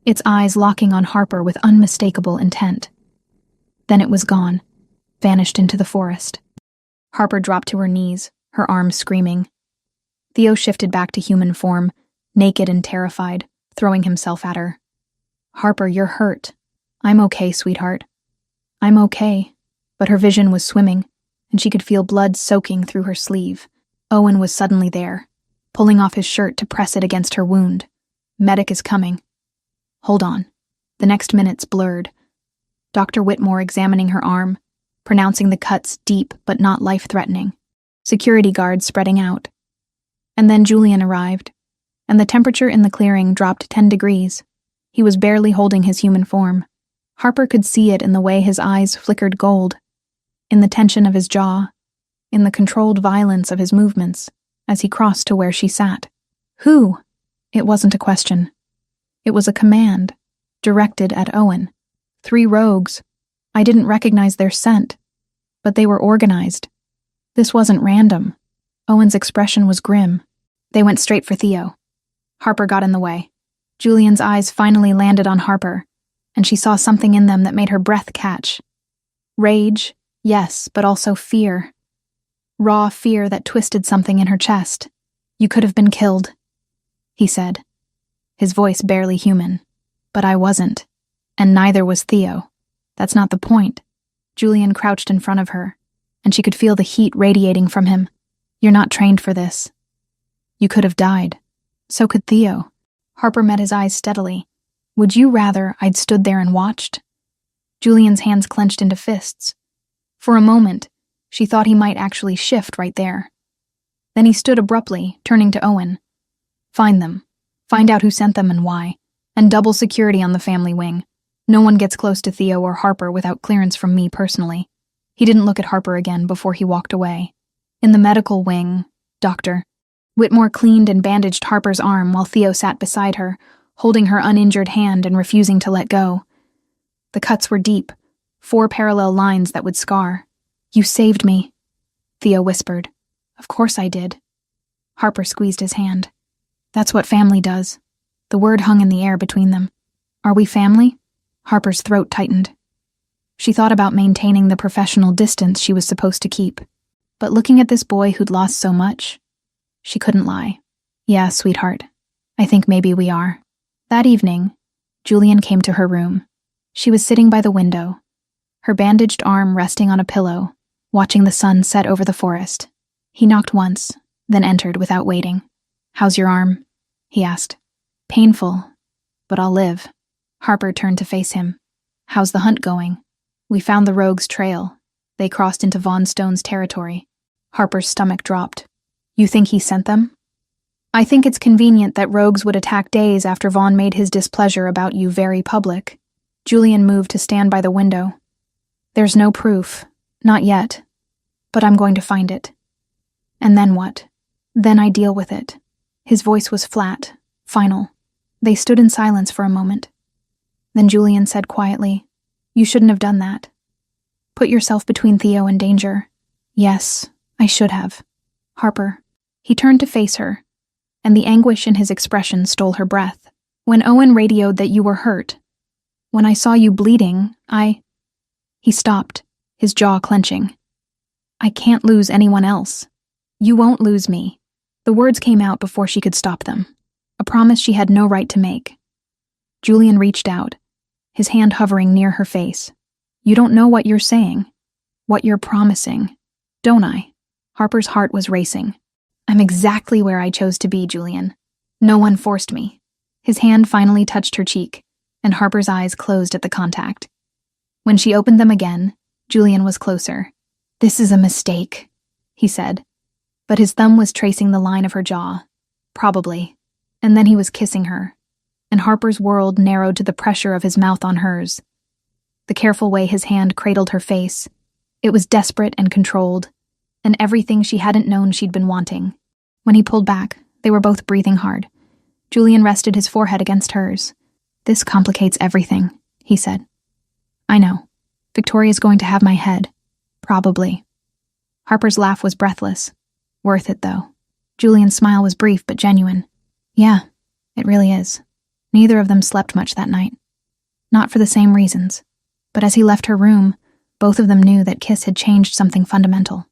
its eyes locking on Harper with unmistakable intent. Then it was gone, vanished into the forest. Harper dropped to her knees, her arms screaming. Theo shifted back to human form, naked and terrified, throwing himself at her. "Harper, you're hurt." "I'm okay, sweetheart." "I'm okay." But her vision was swimming, and she could feel blood soaking through her sleeve. Owen was suddenly there, pulling off his shirt to press it against her wound. "Medic is coming." "Hold on." The next minutes blurred. Dr. Whitmore examining her arm, pronouncing the cuts deep but not life-threatening. Security guards spreading out. And then Julian arrived, and the temperature in the clearing dropped 10 degrees. He was barely holding his human form. Harper could see it in the way his eyes flickered gold, in the tension of his jaw, in the controlled violence of his movements as he crossed to where she sat. "Who?" It wasn't a question. It was a command, directed at Owen. 3 rogues. I didn't recognize their scent, but they were organized. This wasn't random. Owen's expression was grim. They went straight for Theo. Harper got in the way. Julian's eyes finally landed on Harper, and she saw something in them that made her breath catch. Rage, yes, but also fear. Raw fear that twisted something in her chest. You could have been killed, he said, his voice barely human. But I wasn't, and neither was Theo. That's not the point. Julian crouched in front of her, and she could feel the heat radiating from him. You're not trained for this. You could have died. So could Theo. Harper met his eyes steadily. Would you rather I'd stood there and watched? Julian's hands clenched into fists. For a moment, she thought he might actually shift right there. Then he stood abruptly, turning to Owen. Find them. Find out who sent them and why. And double security on the family wing. No one gets close to Theo or Harper without clearance from me personally. He didn't look at Harper again before he walked away. In the medical wing, Doctor. Whitmore cleaned and bandaged Harper's arm while Theo sat beside her, holding her uninjured hand and refusing to let go. The cuts were deep, 4 parallel lines that would scar. You saved me, Theo whispered. Of course I did. Harper squeezed his hand. That's what family does. The word hung in the air between them. Are we family? Harper's throat tightened. She thought about maintaining the professional distance she was supposed to keep. But looking at this boy who'd lost so much, she couldn't lie. Yeah, sweetheart. I think maybe we are. That evening, Julian came to her room. She was sitting by the window, her bandaged arm resting on a pillow, watching the sun set over the forest. He knocked once, then entered without waiting. How's your arm? He asked. Painful, but I'll live. Harper turned to face him. How's the hunt going? We found the rogues' trail. They crossed into Von Stone's territory. Harper's stomach dropped. You think he sent them? I think it's convenient that rogues would attack days after Vaughn made his displeasure about you very public. Julian moved to stand by the window. There's no proof. Not yet. But I'm going to find it. And then what? Then I deal with it. His voice was flat, final. They stood in silence for a moment. Then Julian said quietly, You shouldn't have done that. Put yourself between Theo and danger. Yes, I should have. Harper. He turned to face her, and the anguish in his expression stole her breath. When Owen radioed that you were hurt, when I saw you bleeding, He stopped, his jaw clenching. I can't lose anyone else. You won't lose me. The words came out before she could stop them, a promise she had no right to make. Julian reached out, his hand hovering near her face. You don't know what you're saying, what you're promising, don't I? Harper's heart was racing. I'm exactly where I chose to be, Julian. No one forced me. His hand finally touched her cheek, and Harper's eyes closed at the contact. When she opened them again, Julian was closer. This is a mistake, he said. But his thumb was tracing the line of her jaw. Probably. And then he was kissing her, and Harper's world narrowed to the pressure of his mouth on hers. The careful way his hand cradled her face. It was desperate and controlled, and everything she hadn't known she'd been wanting. When he pulled back, they were both breathing hard. Julian rested his forehead against hers. This complicates everything, he said. I know. Victoria's going to have my head. Probably. Harper's laugh was breathless. Worth it, though. Julian's smile was brief but genuine. Yeah, it really is. Neither of them slept much that night. Not for the same reasons. But as he left her room, both of them knew that Kiss had changed something fundamental.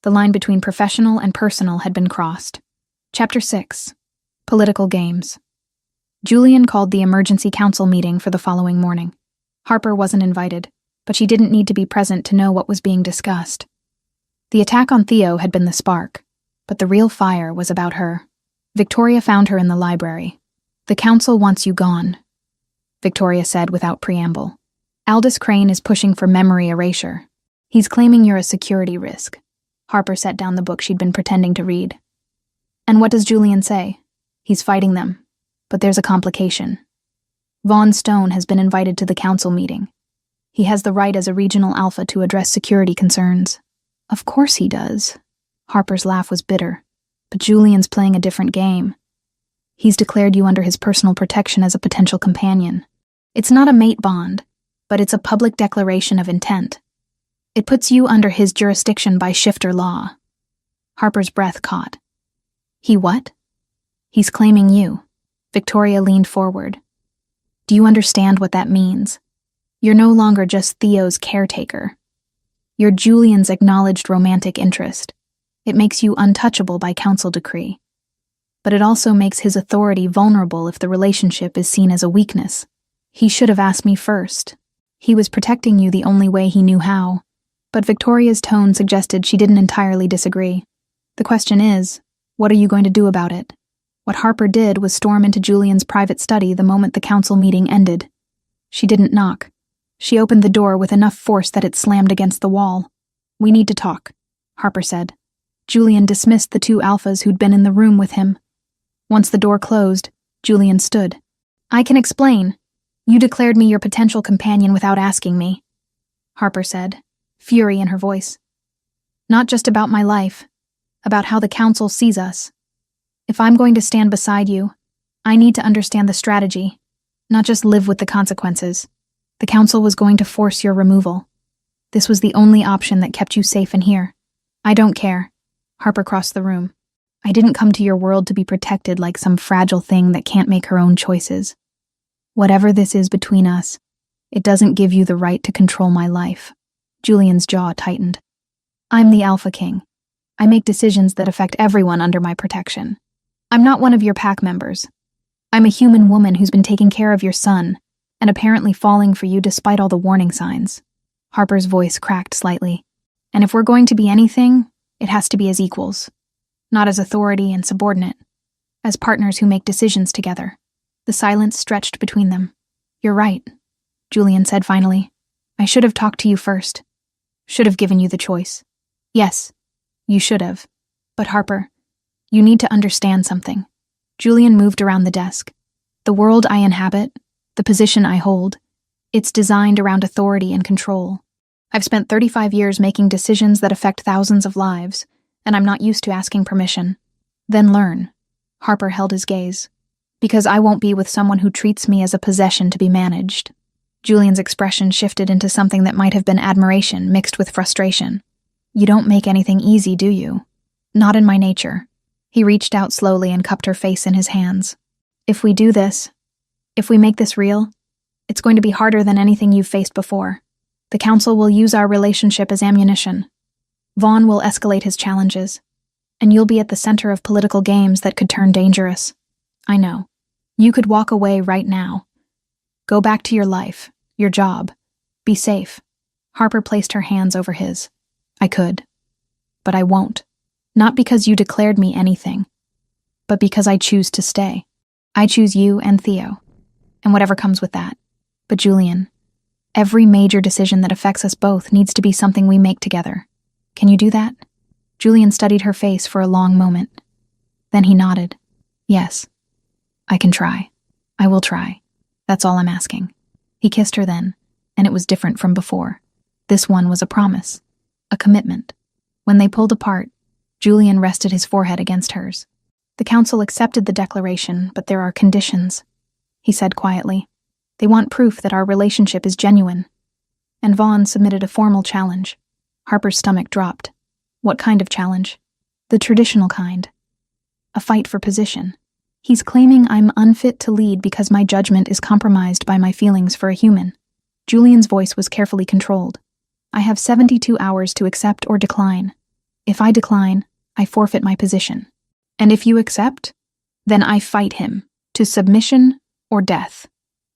The line between professional and personal had been crossed. Chapter 6. Political Games. Julian called the emergency council meeting for the following morning. Harper wasn't invited, but she didn't need to be present to know what was being discussed. The attack on Theo had been the spark, but the real fire was about her. Victoria found her in the library. The council wants you gone, Victoria said without preamble. Aldous Crane is pushing for memory erasure. He's claiming you're a security risk. Harper set down the book she'd been pretending to read. And what does Julian say? He's fighting them. But there's a complication. Von Stone has been invited to the council meeting. He has the right as a regional alpha to address security concerns. Of course he does. Harper's laugh was bitter. But Julian's playing a different game. He's declared you under his personal protection as a potential companion. It's not a mate bond, but it's a public declaration of intent. It puts you under his jurisdiction by shifter law. Harper's breath caught. He what? He's claiming you. Victoria leaned forward. Do you understand what that means? You're no longer just Theo's caretaker. You're Julian's acknowledged romantic interest. It makes you untouchable by council decree. But it also makes his authority vulnerable if the relationship is seen as a weakness. He should have asked me first. He was protecting you the only way he knew how. But Victoria's tone suggested she didn't entirely disagree. The question is, what are you going to do about it? What Harper did was storm into Julian's private study the moment the council meeting ended. She didn't knock. She opened the door with enough force that it slammed against the wall. We need to talk, Harper said. Julian dismissed the two alphas who'd been in the room with him. Once the door closed, Julian stood. I can explain. You declared me your potential companion without asking me, Harper said, fury in her voice. Not just about my life, about how the council sees us. If I'm going to stand beside you, I need to understand the strategy, not just live with the consequences. The council was going to force your removal. This was the only option that kept you safe in here. I don't care. Harper crossed the room. I didn't come to your world to be protected like some fragile thing that can't make her own choices. Whatever this is between us, it doesn't give you the right to control my life. Julian's jaw tightened. I'm the Alpha King. I make decisions that affect everyone under my protection. I'm not one of your pack members. I'm a human woman who's been taking care of your son, and apparently falling for you despite all the warning signs. Harper's voice cracked slightly. And if we're going to be anything, it has to be as equals. Not as authority and subordinate. As partners who make decisions together. The silence stretched between them. You're right, Julian said finally. I should have talked to you first. Should have given you the choice. Yes, you should have. But Harper, you need to understand something. Julian moved around the desk. The world I inhabit, the position I hold, it's designed around authority and control. I've spent 35 years making decisions that affect thousands of lives, and I'm not used to asking permission. Then learn. Harper held his gaze. Because I won't be with someone who treats me as a possession to be managed. Julian's expression shifted into something that might have been admiration mixed with frustration. You don't make anything easy, do you? Not in my nature. He reached out slowly and cupped her face in his hands. If we do this, if we make this real, it's going to be harder than anything you've faced before. The council will use our relationship as ammunition. Vaughn will escalate his challenges, and you'll be at the center of political games that could turn dangerous. I know. You could walk away right now. Go back to your life, your job. Be safe. Harper placed her hands over his. I could. But I won't. Not because you declared me anything, but because I choose to stay. I choose you and Theo, and whatever comes with that. But Julian, every major decision that affects us both needs to be something we make together. Can you do that? Julian studied her face for a long moment. Then he nodded. Yes, I can try. I will try. That's all I'm asking. He kissed her then, and it was different from before. This one was a promise, a commitment. When they pulled apart, Julian rested his forehead against hers. The council accepted the declaration, but there are conditions, he said quietly. They want proof that our relationship is genuine. And Vaughn submitted a formal challenge. Harper's stomach dropped. What kind of challenge? The traditional kind. A fight for position. He's claiming I'm unfit to lead because my judgment is compromised by my feelings for a human. Julian's voice was carefully controlled. I have 72 hours to accept or decline. If I decline, I forfeit my position. And if you accept, then I fight him, to submission or death.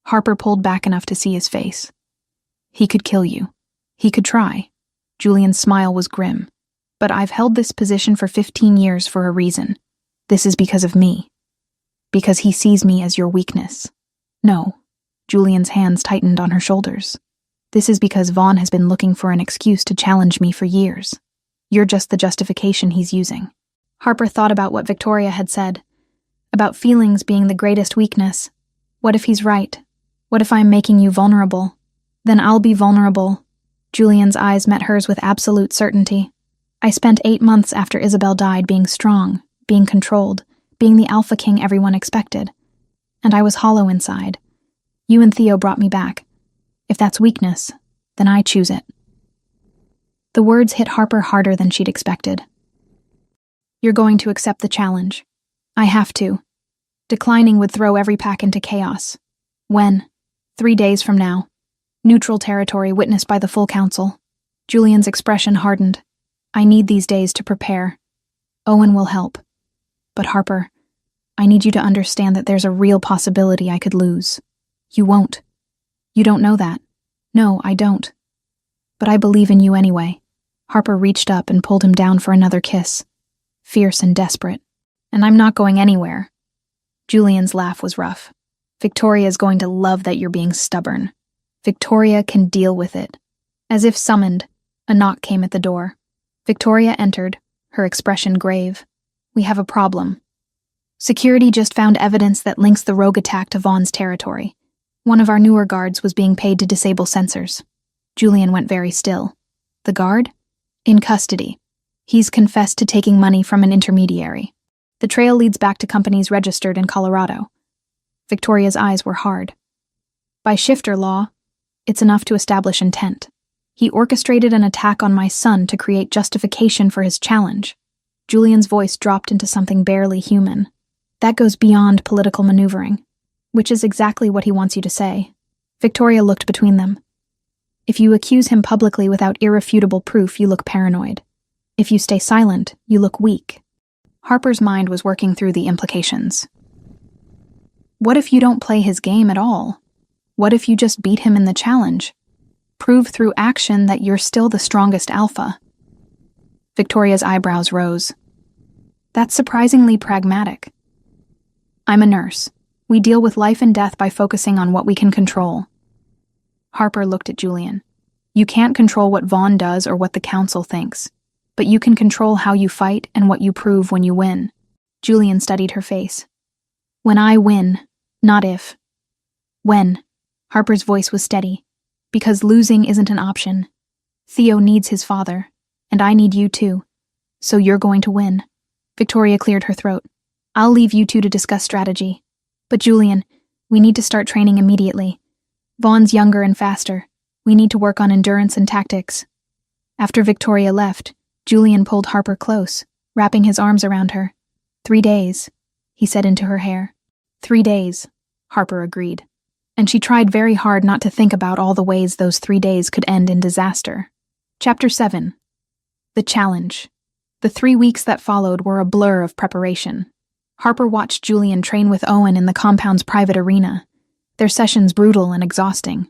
Harper pulled back enough to see his face. He could kill you. He could try. Julian's smile was grim. But I've held this position for 15 years for a reason. This is because of me. Because he sees me as your weakness. No. Julian's hands tightened on her shoulders. This is because Vaughn has been looking for an excuse to challenge me for years. You're just the justification he's using. Harper thought about what Victoria had said. About feelings being the greatest weakness. What if he's right? What if I'm making you vulnerable? Then I'll be vulnerable. Julian's eyes met hers with absolute certainty. I spent 8 months after Isabel died being strong, being controlled, being the alpha king everyone expected. And I was hollow inside. You and Theo brought me back. If that's weakness, then I choose it." The words hit Harper harder than she'd expected. "You're going to accept the challenge. I have to. Declining would throw every pack into chaos. When? 3 days from now. Neutral territory witnessed by the full council." Julian's expression hardened. "I need these days to prepare. Owen will help. But Harper, I need you to understand that there's a real possibility I could lose. You won't. You don't know that. No, I don't. But I believe in you anyway." Harper reached up and pulled him down for another kiss, fierce and desperate. "And I'm not going anywhere." Julian's laugh was rough. "Victoria's going to love that you're being stubborn. Victoria can deal with it." As if summoned, a knock came at the door. Victoria entered, her expression grave. "We have a problem. Security just found evidence that links the rogue attack to Vaughn's territory. One of our newer guards was being paid to disable sensors." Julian went very still. "The guard?" "In custody. He's confessed to taking money from an intermediary. The trail leads back to companies registered in Colorado." Victoria's eyes were hard. "By shifter law, it's enough to establish intent. He orchestrated an attack on my son to create justification for his challenge." Julian's voice dropped into something barely human. "That goes beyond political maneuvering, which is exactly what he wants you to say." Victoria looked between them. "If you accuse him publicly without irrefutable proof, you look paranoid. If you stay silent, you look weak." Harper's mind was working through the implications. What if you don't play his game at all? What if you just beat him in the challenge? Prove through action that you're still the strongest alpha? Victoria's eyebrows rose. "That's surprisingly pragmatic." "I'm a nurse. We deal with life and death by focusing on what we can control." Harper looked at Julian. "You can't control what Vaughn does or what the council thinks, but you can control how you fight and what you prove when you win." Julian studied her face. "When I win, not if. When." Harper's voice was steady. "Because losing isn't an option. Theo needs his father, and I need you too. So you're going to win." Victoria cleared her throat. "I'll leave you two to discuss strategy. But Julian, we need to start training immediately. Vaughn's younger and faster. We need to work on endurance and tactics." After Victoria left, Julian pulled Harper close, wrapping his arms around her. 3 days, he said into her hair. 3 days, Harper agreed. And she tried very hard not to think about all the ways those 3 days could end in disaster. Chapter 7. The Challenge. The 3 weeks that followed were a blur of preparation. Harper watched Julian train with Owen in the compound's private arena, their sessions brutal and exhausting.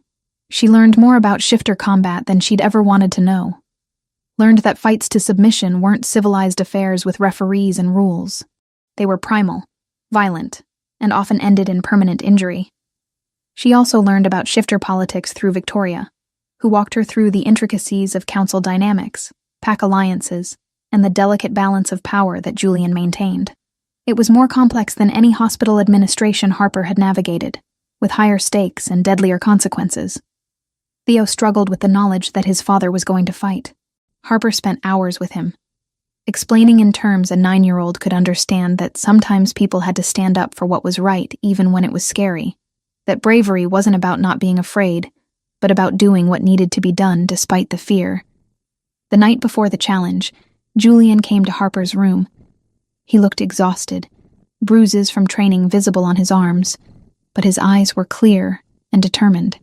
She learned more about shifter combat than she'd ever wanted to know. Learned that fights to submission weren't civilized affairs with referees and rules. They were primal, violent, and often ended in permanent injury. She also learned about shifter politics through Victoria, who walked her through the intricacies of council dynamics, pack alliances, and the delicate balance of power that Julian maintained. It was more complex than any hospital administration Harper had navigated, with higher stakes and deadlier consequences. Theo struggled with the knowledge that his father was going to fight. Harper spent hours with him, explaining in terms a 9-year-old could understand that sometimes people had to stand up for what was right even when it was scary, that bravery wasn't about not being afraid, but about doing what needed to be done despite the fear. The night before the challenge, Julian came to Harper's room. He looked exhausted, bruises from training visible on his arms, but his eyes were clear and determined.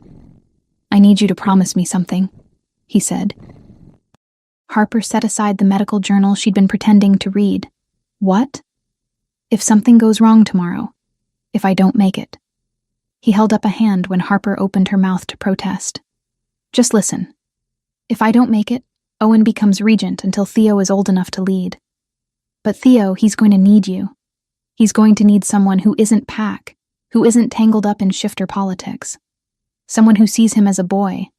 "I need you to promise me something," he said. Harper set aside the medical journal she'd been pretending to read. "What?" "If something goes wrong tomorrow. If I don't make it." He held up a hand when Harper opened her mouth to protest. "Just listen. If I don't make it, Owen becomes regent until Theo is old enough to lead. But Theo, he's going to need you. He's going to need someone who isn't pack, who isn't tangled up in shifter politics. Someone who sees him as a boy,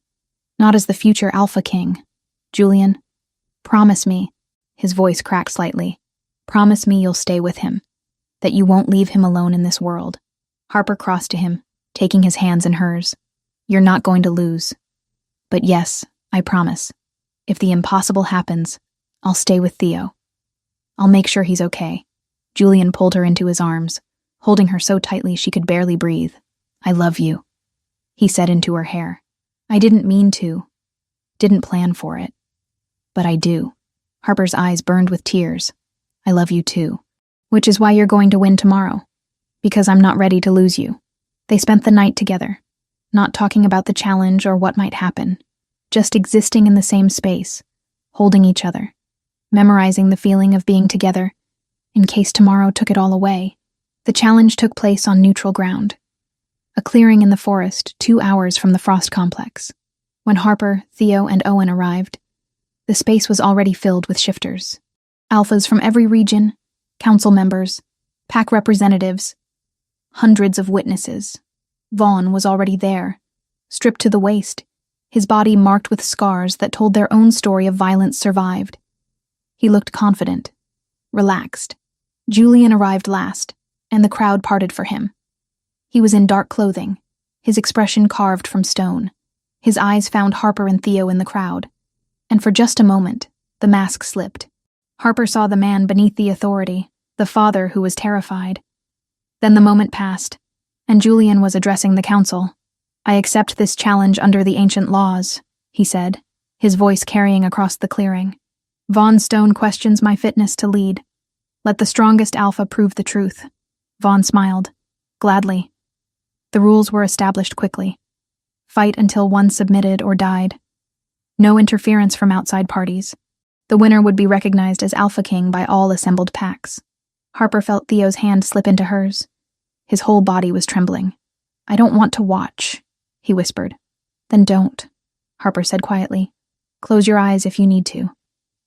not as the future Alpha King. Julian, promise me," his voice cracked slightly, "promise me you'll stay with him, that you won't leave him alone in this world." Harper crossed to him, taking his hands in hers. "You're not going to lose. But yes, I promise. If the impossible happens, I'll stay with Theo. I'll make sure he's okay." Julian pulled her into his arms, holding her so tightly she could barely breathe. "I love you," he said into her hair. "I didn't mean to. Didn't plan for it. But I do." Harper's eyes burned with tears. "I love you too. Which is why you're going to win tomorrow. Because I'm not ready to lose you." They spent the night together, not talking about the challenge or what might happen, just existing in the same space, holding each other, memorizing the feeling of being together, in case tomorrow took it all away. The challenge took place on neutral ground, a clearing in the forest 2 hours from the Frost Complex. When Harper, Theo, and Owen arrived, the space was already filled with shifters. Alphas from every region, council members, pack representatives, hundreds of witnesses. Vaughn was already there, stripped to the waist, his body marked with scars that told their own story of violence survived. He looked confident, relaxed. Julian arrived last, and the crowd parted for him. He was in dark clothing, his expression carved from stone. His eyes found Harper and Theo in the crowd, and for just a moment, the mask slipped. Harper saw the man beneath the authority, the father who was terrified. Then the moment passed, and Julian was addressing the council. "I accept this challenge under the ancient laws," he said, his voice carrying across the clearing. "Vaughn Stone questions my fitness to lead. Let the strongest alpha prove the truth." Vaughn smiled. "Gladly." The rules were established quickly. Fight until one submitted or died. No interference from outside parties. The winner would be recognized as Alpha King by all assembled packs. Harper felt Theo's hand slip into hers. His whole body was trembling. "I don't want to watch," he whispered. "Then don't," Harper said quietly. "Close your eyes if you need to.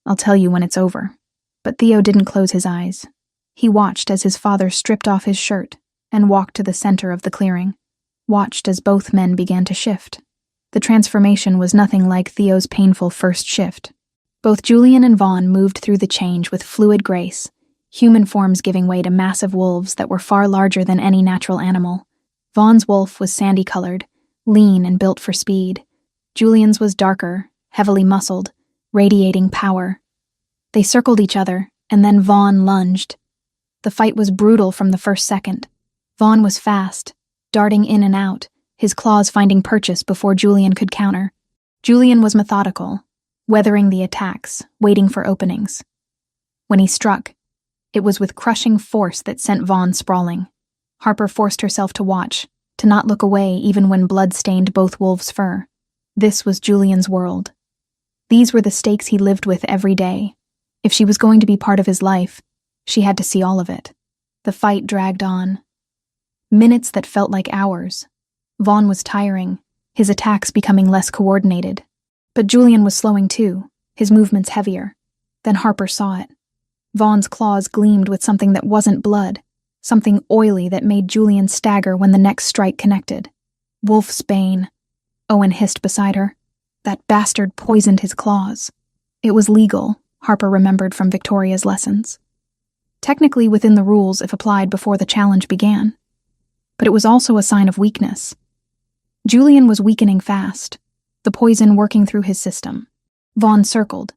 I'll tell you when it's over." But Theo didn't close his eyes. He watched as his father stripped off his shirt and walked to the center of the clearing, watched as both men began to shift. The transformation was nothing like Theo's painful first shift. Both Julian and Vaughn moved through the change with fluid grace, human forms giving way to massive wolves that were far larger than any natural animal. Vaughn's wolf was sandy-colored, lean and built for speed. Julian's was darker, heavily muscled, radiating power. They circled each other, and then Vaughn lunged. The fight was brutal from the first second. Vaughn was fast, darting in and out, his claws finding purchase before Julian could counter. Julian was methodical, weathering the attacks, waiting for openings. When he struck, it was with crushing force that sent Vaughn sprawling. Harper forced herself to watch, to not look away even when blood stained both wolves' fur. This was Julian's world. These were the stakes he lived with every day. If she was going to be part of his life, she had to see all of it. The fight dragged on. Minutes that felt like hours. Vaughn was tiring, his attacks becoming less coordinated. But Julian was slowing too, his movements heavier. Then Harper saw it. Vaughn's claws gleamed with something that wasn't blood, something oily that made Julian stagger when the next strike connected. "Wolf's bane," Owen hissed beside her. "That bastard poisoned his claws." It was legal, Harper remembered from Victoria's lessons. Technically within the rules if applied before the challenge began. But it was also a sign of weakness. Julian was weakening fast, the poison working through his system. Vaughn circled,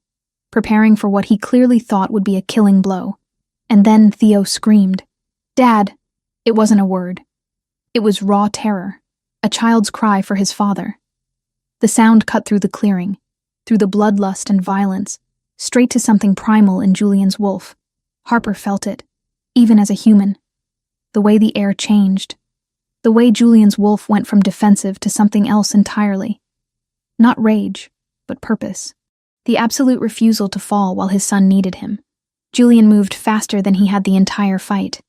preparing for what he clearly thought would be a killing blow. And then Theo screamed. "Dad!" It wasn't a word. It was raw terror, a child's cry for his father. The sound cut through the clearing, through the bloodlust and violence, straight to something primal in Julian's wolf. Harper felt it, even as a human. The way the air changed. The way Julian's wolf went from defensive to something else entirely. Not rage, but purpose. The absolute refusal to fall while his son needed him. Julian moved faster than he had the entire fight.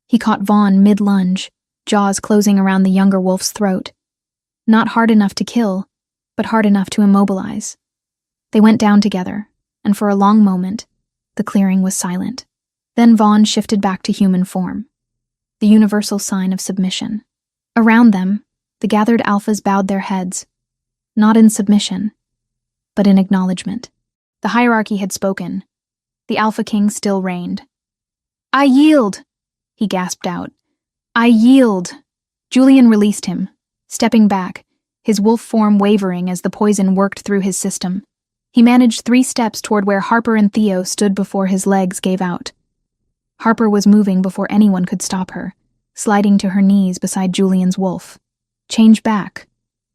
He caught Vaughn mid-lunge, jaws closing around the younger wolf's throat. Not hard enough to kill, but hard enough to immobilize. They went down together, and for a long moment, the clearing was silent. Then Vaughn shifted back to human form, the universal sign of submission. Around them, the gathered alphas bowed their heads, not in submission, but in acknowledgement. The hierarchy had spoken. The Alpha King still reigned. "I yield!" he gasped out. "I yield!" Julian released him, stepping back, his wolf form wavering as the poison worked through his system. He managed 3 steps toward where Harper and Theo stood before his legs gave out. Harper was moving before anyone could stop her, sliding to her knees beside Julian's wolf. "Change back,"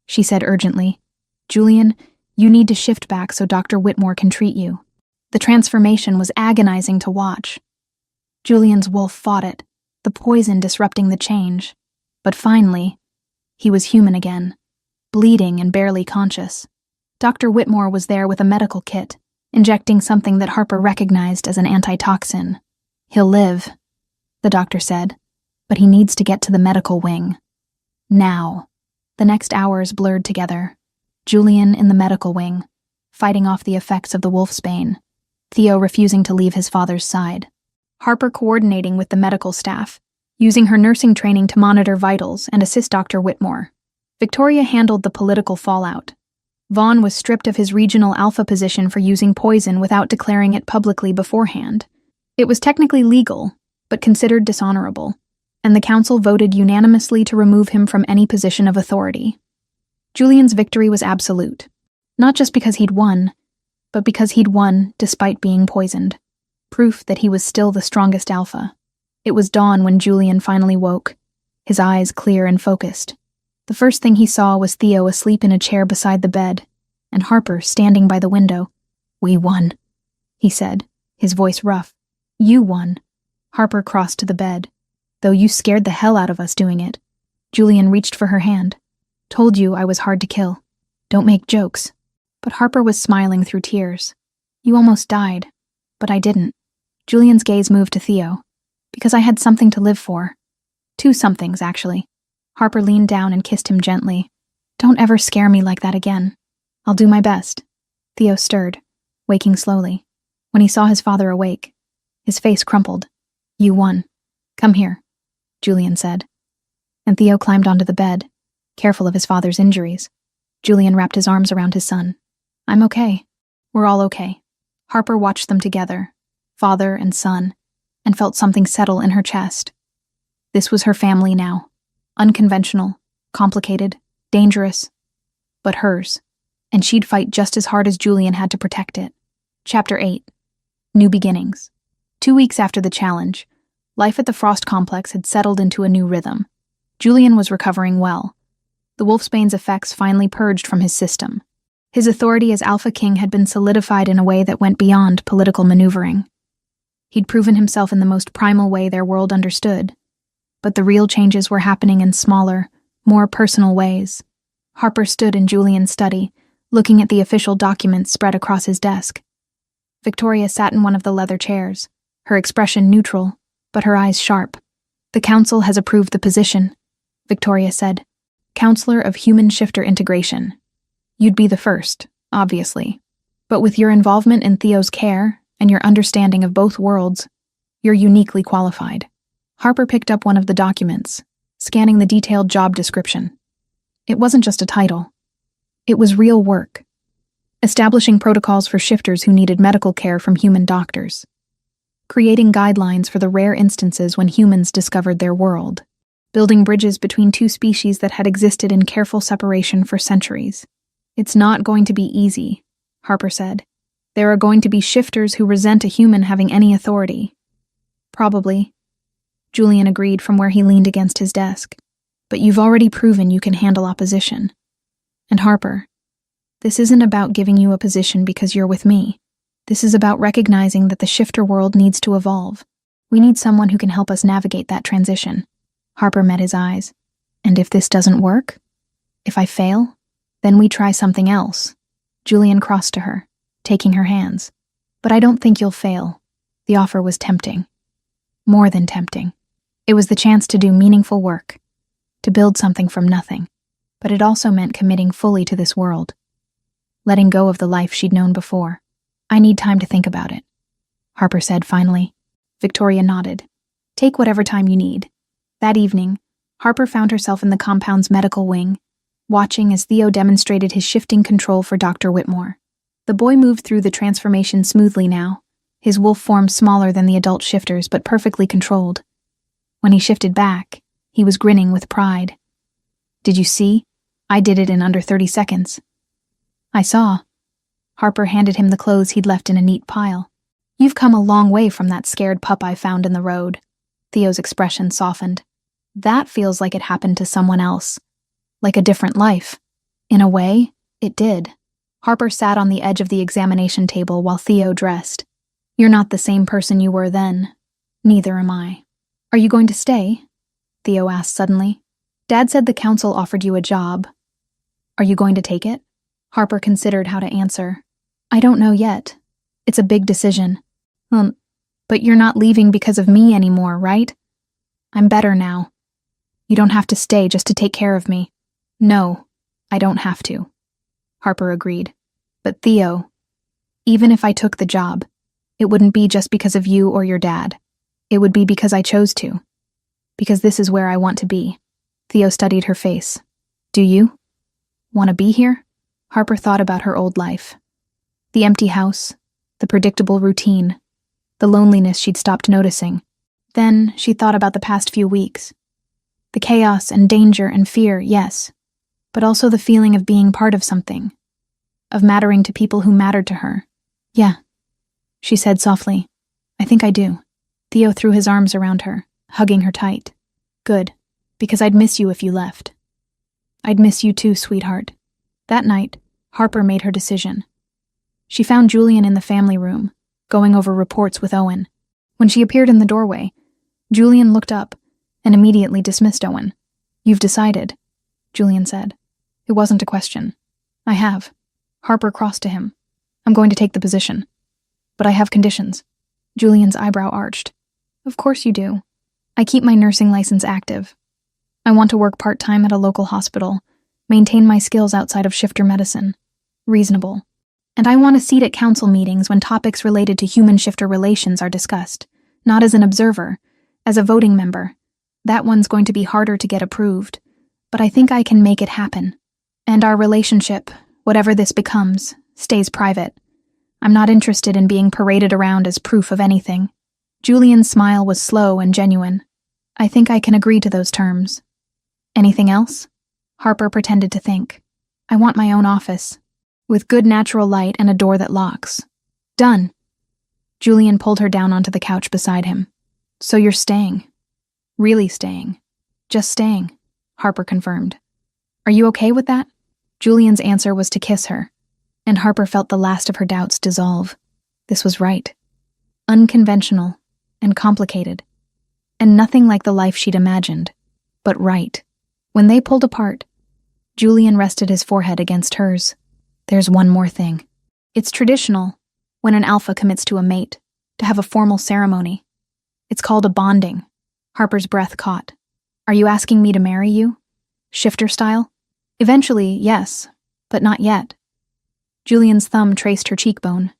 she said urgently. "Julian, you need to shift back so Dr. Whitmore can treat you." The transformation was agonizing to watch. Julian's wolf fought it, the poison disrupting the change. But finally, he was human again, bleeding and barely conscious. Dr. Whitmore was there with a medical kit, injecting something that Harper recognized as an antitoxin. "He'll live," the doctor said, "but he needs to get to the medical wing. Now." The next hours blurred together. Julian in the medical wing, fighting off the effects of the wolfsbane. Theo refusing to leave his father's side. Harper coordinating with the medical staff, using her nursing training to monitor vitals and assist Dr. Whitmore. Victoria handled the political fallout. Vaughn was stripped of his regional alpha position for using poison without declaring it publicly beforehand. It was technically legal, but considered dishonorable, and the council voted unanimously to remove him from any position of authority. Julian's victory was absolute, not just because he'd won, but because he'd won despite being poisoned. Proof that he was still the strongest alpha. It was dawn when Julian finally woke, his eyes clear and focused. The first thing he saw was Theo asleep in a chair beside the bed, and Harper standing by the window. "We won," he said, his voice rough. "You won." Harper crossed to the bed. "Though you scared the hell out of us doing it." Julian reached for her hand. "Told you I was hard to kill. Don't make jokes." But Harper was smiling through tears. "You almost died, but I didn't." Julian's gaze moved to Theo. "Because I had something to live for. Two somethings, actually." Harper leaned down and kissed him gently. "Don't ever scare me like that again. I'll do my best." Theo stirred, waking slowly. When he saw his father awake, his face crumpled. "You won. Come here," Julian said. And Theo climbed onto the bed, careful of his father's injuries. Julian wrapped his arms around his son. "I'm okay. We're all okay." Harper watched them together, father and son, and felt something settle in her chest. This was her family now. Unconventional, complicated, dangerous, but hers, and she'd fight just as hard as Julian had to protect it. Chapter 8. New Beginnings. 2 weeks after the challenge, life at the Frost Complex had settled into a new rhythm. Julian was recovering well. The wolfsbane's effects finally purged from his system. His authority as Alpha King had been solidified in a way that went beyond political maneuvering. He'd proven himself in the most primal way their world understood. But the real changes were happening in smaller, more personal ways. Harper stood in Julian's study, looking at the official documents spread across his desk. Victoria sat in one of the leather chairs, her expression neutral, but her eyes sharp. "The council has approved the position," Victoria said. "Counselor of Human Shifter Integration. You'd be the first, obviously. But with your involvement in Theo's care and your understanding of both worlds, you're uniquely qualified." Harper picked up one of the documents, scanning the detailed job description. It wasn't just a title. It was real work. Establishing protocols for shifters who needed medical care from human doctors. Creating guidelines for the rare instances when humans discovered their world. Building bridges between two species that had existed in careful separation for centuries. "It's not going to be easy," Harper said. "There are going to be shifters who resent a human having any authority." "Probably," Julian agreed from where he leaned against his desk. "But you've already proven you can handle opposition. And Harper, this isn't about giving you a position because you're with me. This is about recognizing that the shifter world needs to evolve. We need someone who can help us navigate that transition." Harper met his eyes. "And if this doesn't work? If I fail? Then we try something else." Julian crossed to her, taking her hands. "But I don't think you'll fail." The offer was tempting. More than tempting. It was the chance to do meaningful work, to build something from nothing. But it also meant committing fully to this world. Letting go of the life she'd known before. "I need time to think about it," Harper said finally. Victoria nodded. "Take whatever time you need." That evening, Harper found herself in the compound's medical wing, watching as Theo demonstrated his shifting control for Dr. Whitmore. The boy moved through the transformation smoothly now, his wolf form smaller than the adult shifters but perfectly controlled. When he shifted back, he was grinning with pride. "Did you see? I did it in under 30 seconds. "I saw." Harper handed him the clothes he'd left in a neat pile. You've come a long way from that scared pup I found in the road. Theo's expression softened. That feels like it happened to someone else. Like a different life. In a way, it did. Harper sat on the edge of the examination table while Theo dressed. You're not the same person you were then. Neither am I. Are you going to stay? Theo asked suddenly. Dad said the council offered you a job. Are you going to take it? Harper considered how to answer. I don't know yet. It's a big decision. But you're not leaving because of me anymore, right? I'm better now. You don't have to stay just to take care of me. No, I don't have to. Harper agreed. But Theo, even if I took the job, it wouldn't be just because of you or your dad. It would be because I chose to. Because this is where I want to be. Theo studied her face. Do you? Want to be here? Harper thought about her old life. The empty house, the predictable routine, the loneliness she'd stopped noticing. Then she thought about the past few weeks. The chaos and danger and fear, yes, but also the feeling of being part of something, of mattering to people who mattered to her. Yeah, she said softly. I think I do. Theo threw his arms around her, hugging her tight. Good, because I'd miss you if you left. I'd miss you too, sweetheart. That night, Harper made her decision. She found Julian in the family room, going over reports with Owen. When she appeared in the doorway, Julian looked up and immediately dismissed Owen. You've decided, Julian said. It wasn't a question. I have. Harper crossed to him. I'm going to take the position. But I have conditions. Julian's eyebrow arched. Of course you do. I keep my nursing license active. I want to work part-time at a local hospital, maintain my skills outside of shifter medicine. Reasonable. And I want a seat at council meetings when topics related to human-shifter relations are discussed, not as an observer, as a voting member. That one's going to be harder to get approved, but I think I can make it happen. And our relationship, whatever this becomes, stays private. I'm not interested in being paraded around as proof of anything. Julian's smile was slow and genuine. I think I can agree to those terms. Anything else? Harper pretended to think. I want my own office, with good natural light and a door that locks. Done. Julian pulled her down onto the couch beside him. So you're staying. Really staying. Just staying, Harper confirmed. Are you okay with that? Julian's answer was to kiss her, and Harper felt the last of her doubts dissolve. This was right. Unconventional and complicated, and nothing like the life she'd imagined, but right. When they pulled apart, Julian rested his forehead against hers. There's one more thing. It's traditional, when an alpha commits to a mate, to have a formal ceremony. It's called a bonding. Harper's breath caught. Are you asking me to marry you? Shifter style? Eventually, yes, but not yet. Julian's thumb traced her cheekbone.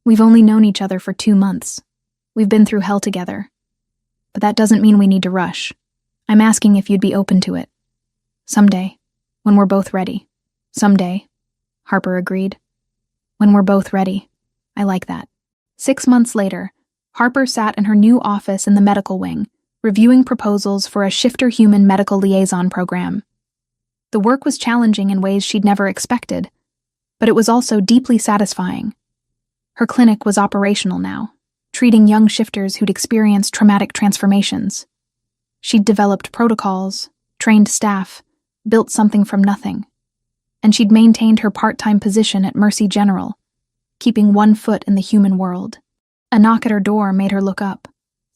We've only known each other for 2 months. We've been through hell together. But that doesn't mean we need to rush. I'm asking if you'd be open to it. Someday, when we're both ready. Someday, Harper agreed. When we're both ready. I like that. 6 months later, Harper sat in her new office in the medical wing, reviewing proposals for a shifter-human medical liaison program. The work was challenging in ways she'd never expected, but it was also deeply satisfying. Her clinic was operational now, treating young shifters who'd experienced traumatic transformations. She'd developed protocols, trained staff, built something from nothing. And she'd maintained her part-time position at Mercy General, keeping one foot in the human world. A knock at her door made her look up.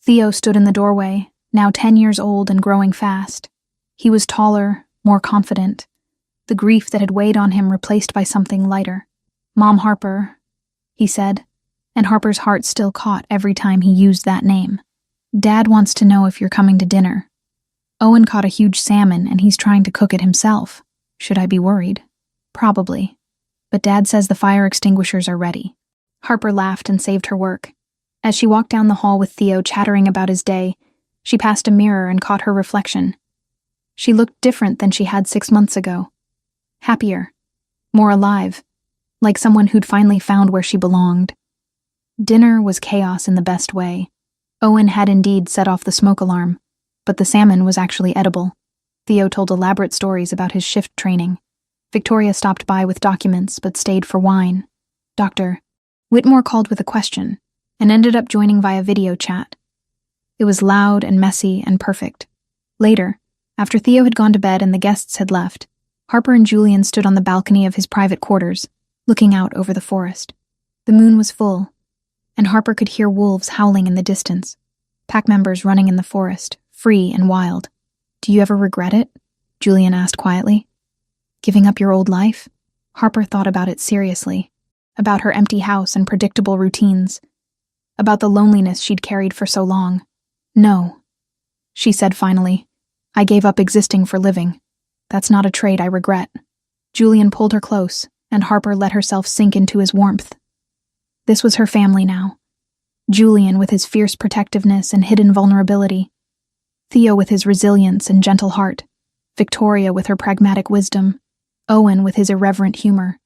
Theo stood in the doorway, now 10 years old and growing fast. He was taller, more confident, the grief that had weighed on him replaced by something lighter. Mom Harper, he said, and Harper's heart still caught every time he used that name. Dad wants to know if you're coming to dinner. Owen caught a huge salmon and he's trying to cook it himself. Should I be worried? Probably. But Dad says the fire extinguishers are ready. Harper laughed and saved her work. As she walked down the hall with Theo chattering about his day, she passed a mirror and caught her reflection. She looked different than she had 6 months ago. Happier. More alive. Like someone who'd finally found where she belonged. Dinner was chaos in the best way. Owen had indeed set off the smoke alarm, but the salmon was actually edible. Theo told elaborate stories about his shift training. Victoria stopped by with documents but stayed for wine. Whitmore called with a question. and ended up joining via video chat. It was loud and messy and perfect. Later, after Theo had gone to bed and the guests had left, Harper and Julian stood on the balcony of his private quarters, looking out over the forest. The moon was full, and Harper could hear wolves howling in the distance, pack members running in the forest, free and wild. "Do you ever regret it?" Julian asked quietly. "Giving up your old life?" Harper thought about it seriously, about her empty house and predictable routines, about the loneliness she'd carried for so long. "No," she said finally. "I gave up existing for living. That's not a trait I regret." Julian pulled her close, and Harper let herself sink into his warmth. This was her family now. Julian with his fierce protectiveness and hidden vulnerability. Theo with his resilience and gentle heart. Victoria with her pragmatic wisdom. Owen with his irreverent humor.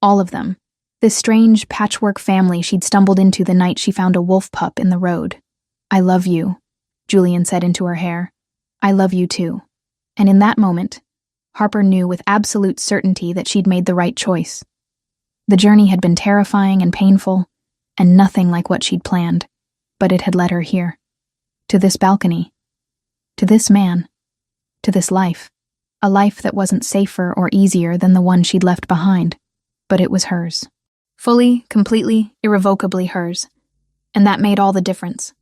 All of them. This strange patchwork family she'd stumbled into the night she found a wolf pup in the road. "I love you," Julian said into her hair. "I love you too." And in that moment, Harper knew with absolute certainty that she'd made the right choice. The journey had been terrifying and painful, and nothing like what she'd planned, but it had led her here. To this balcony. To this man. To this life. A life that wasn't safer or easier than the one she'd left behind, but it was hers. Fully, completely, irrevocably hers. And that made all the difference.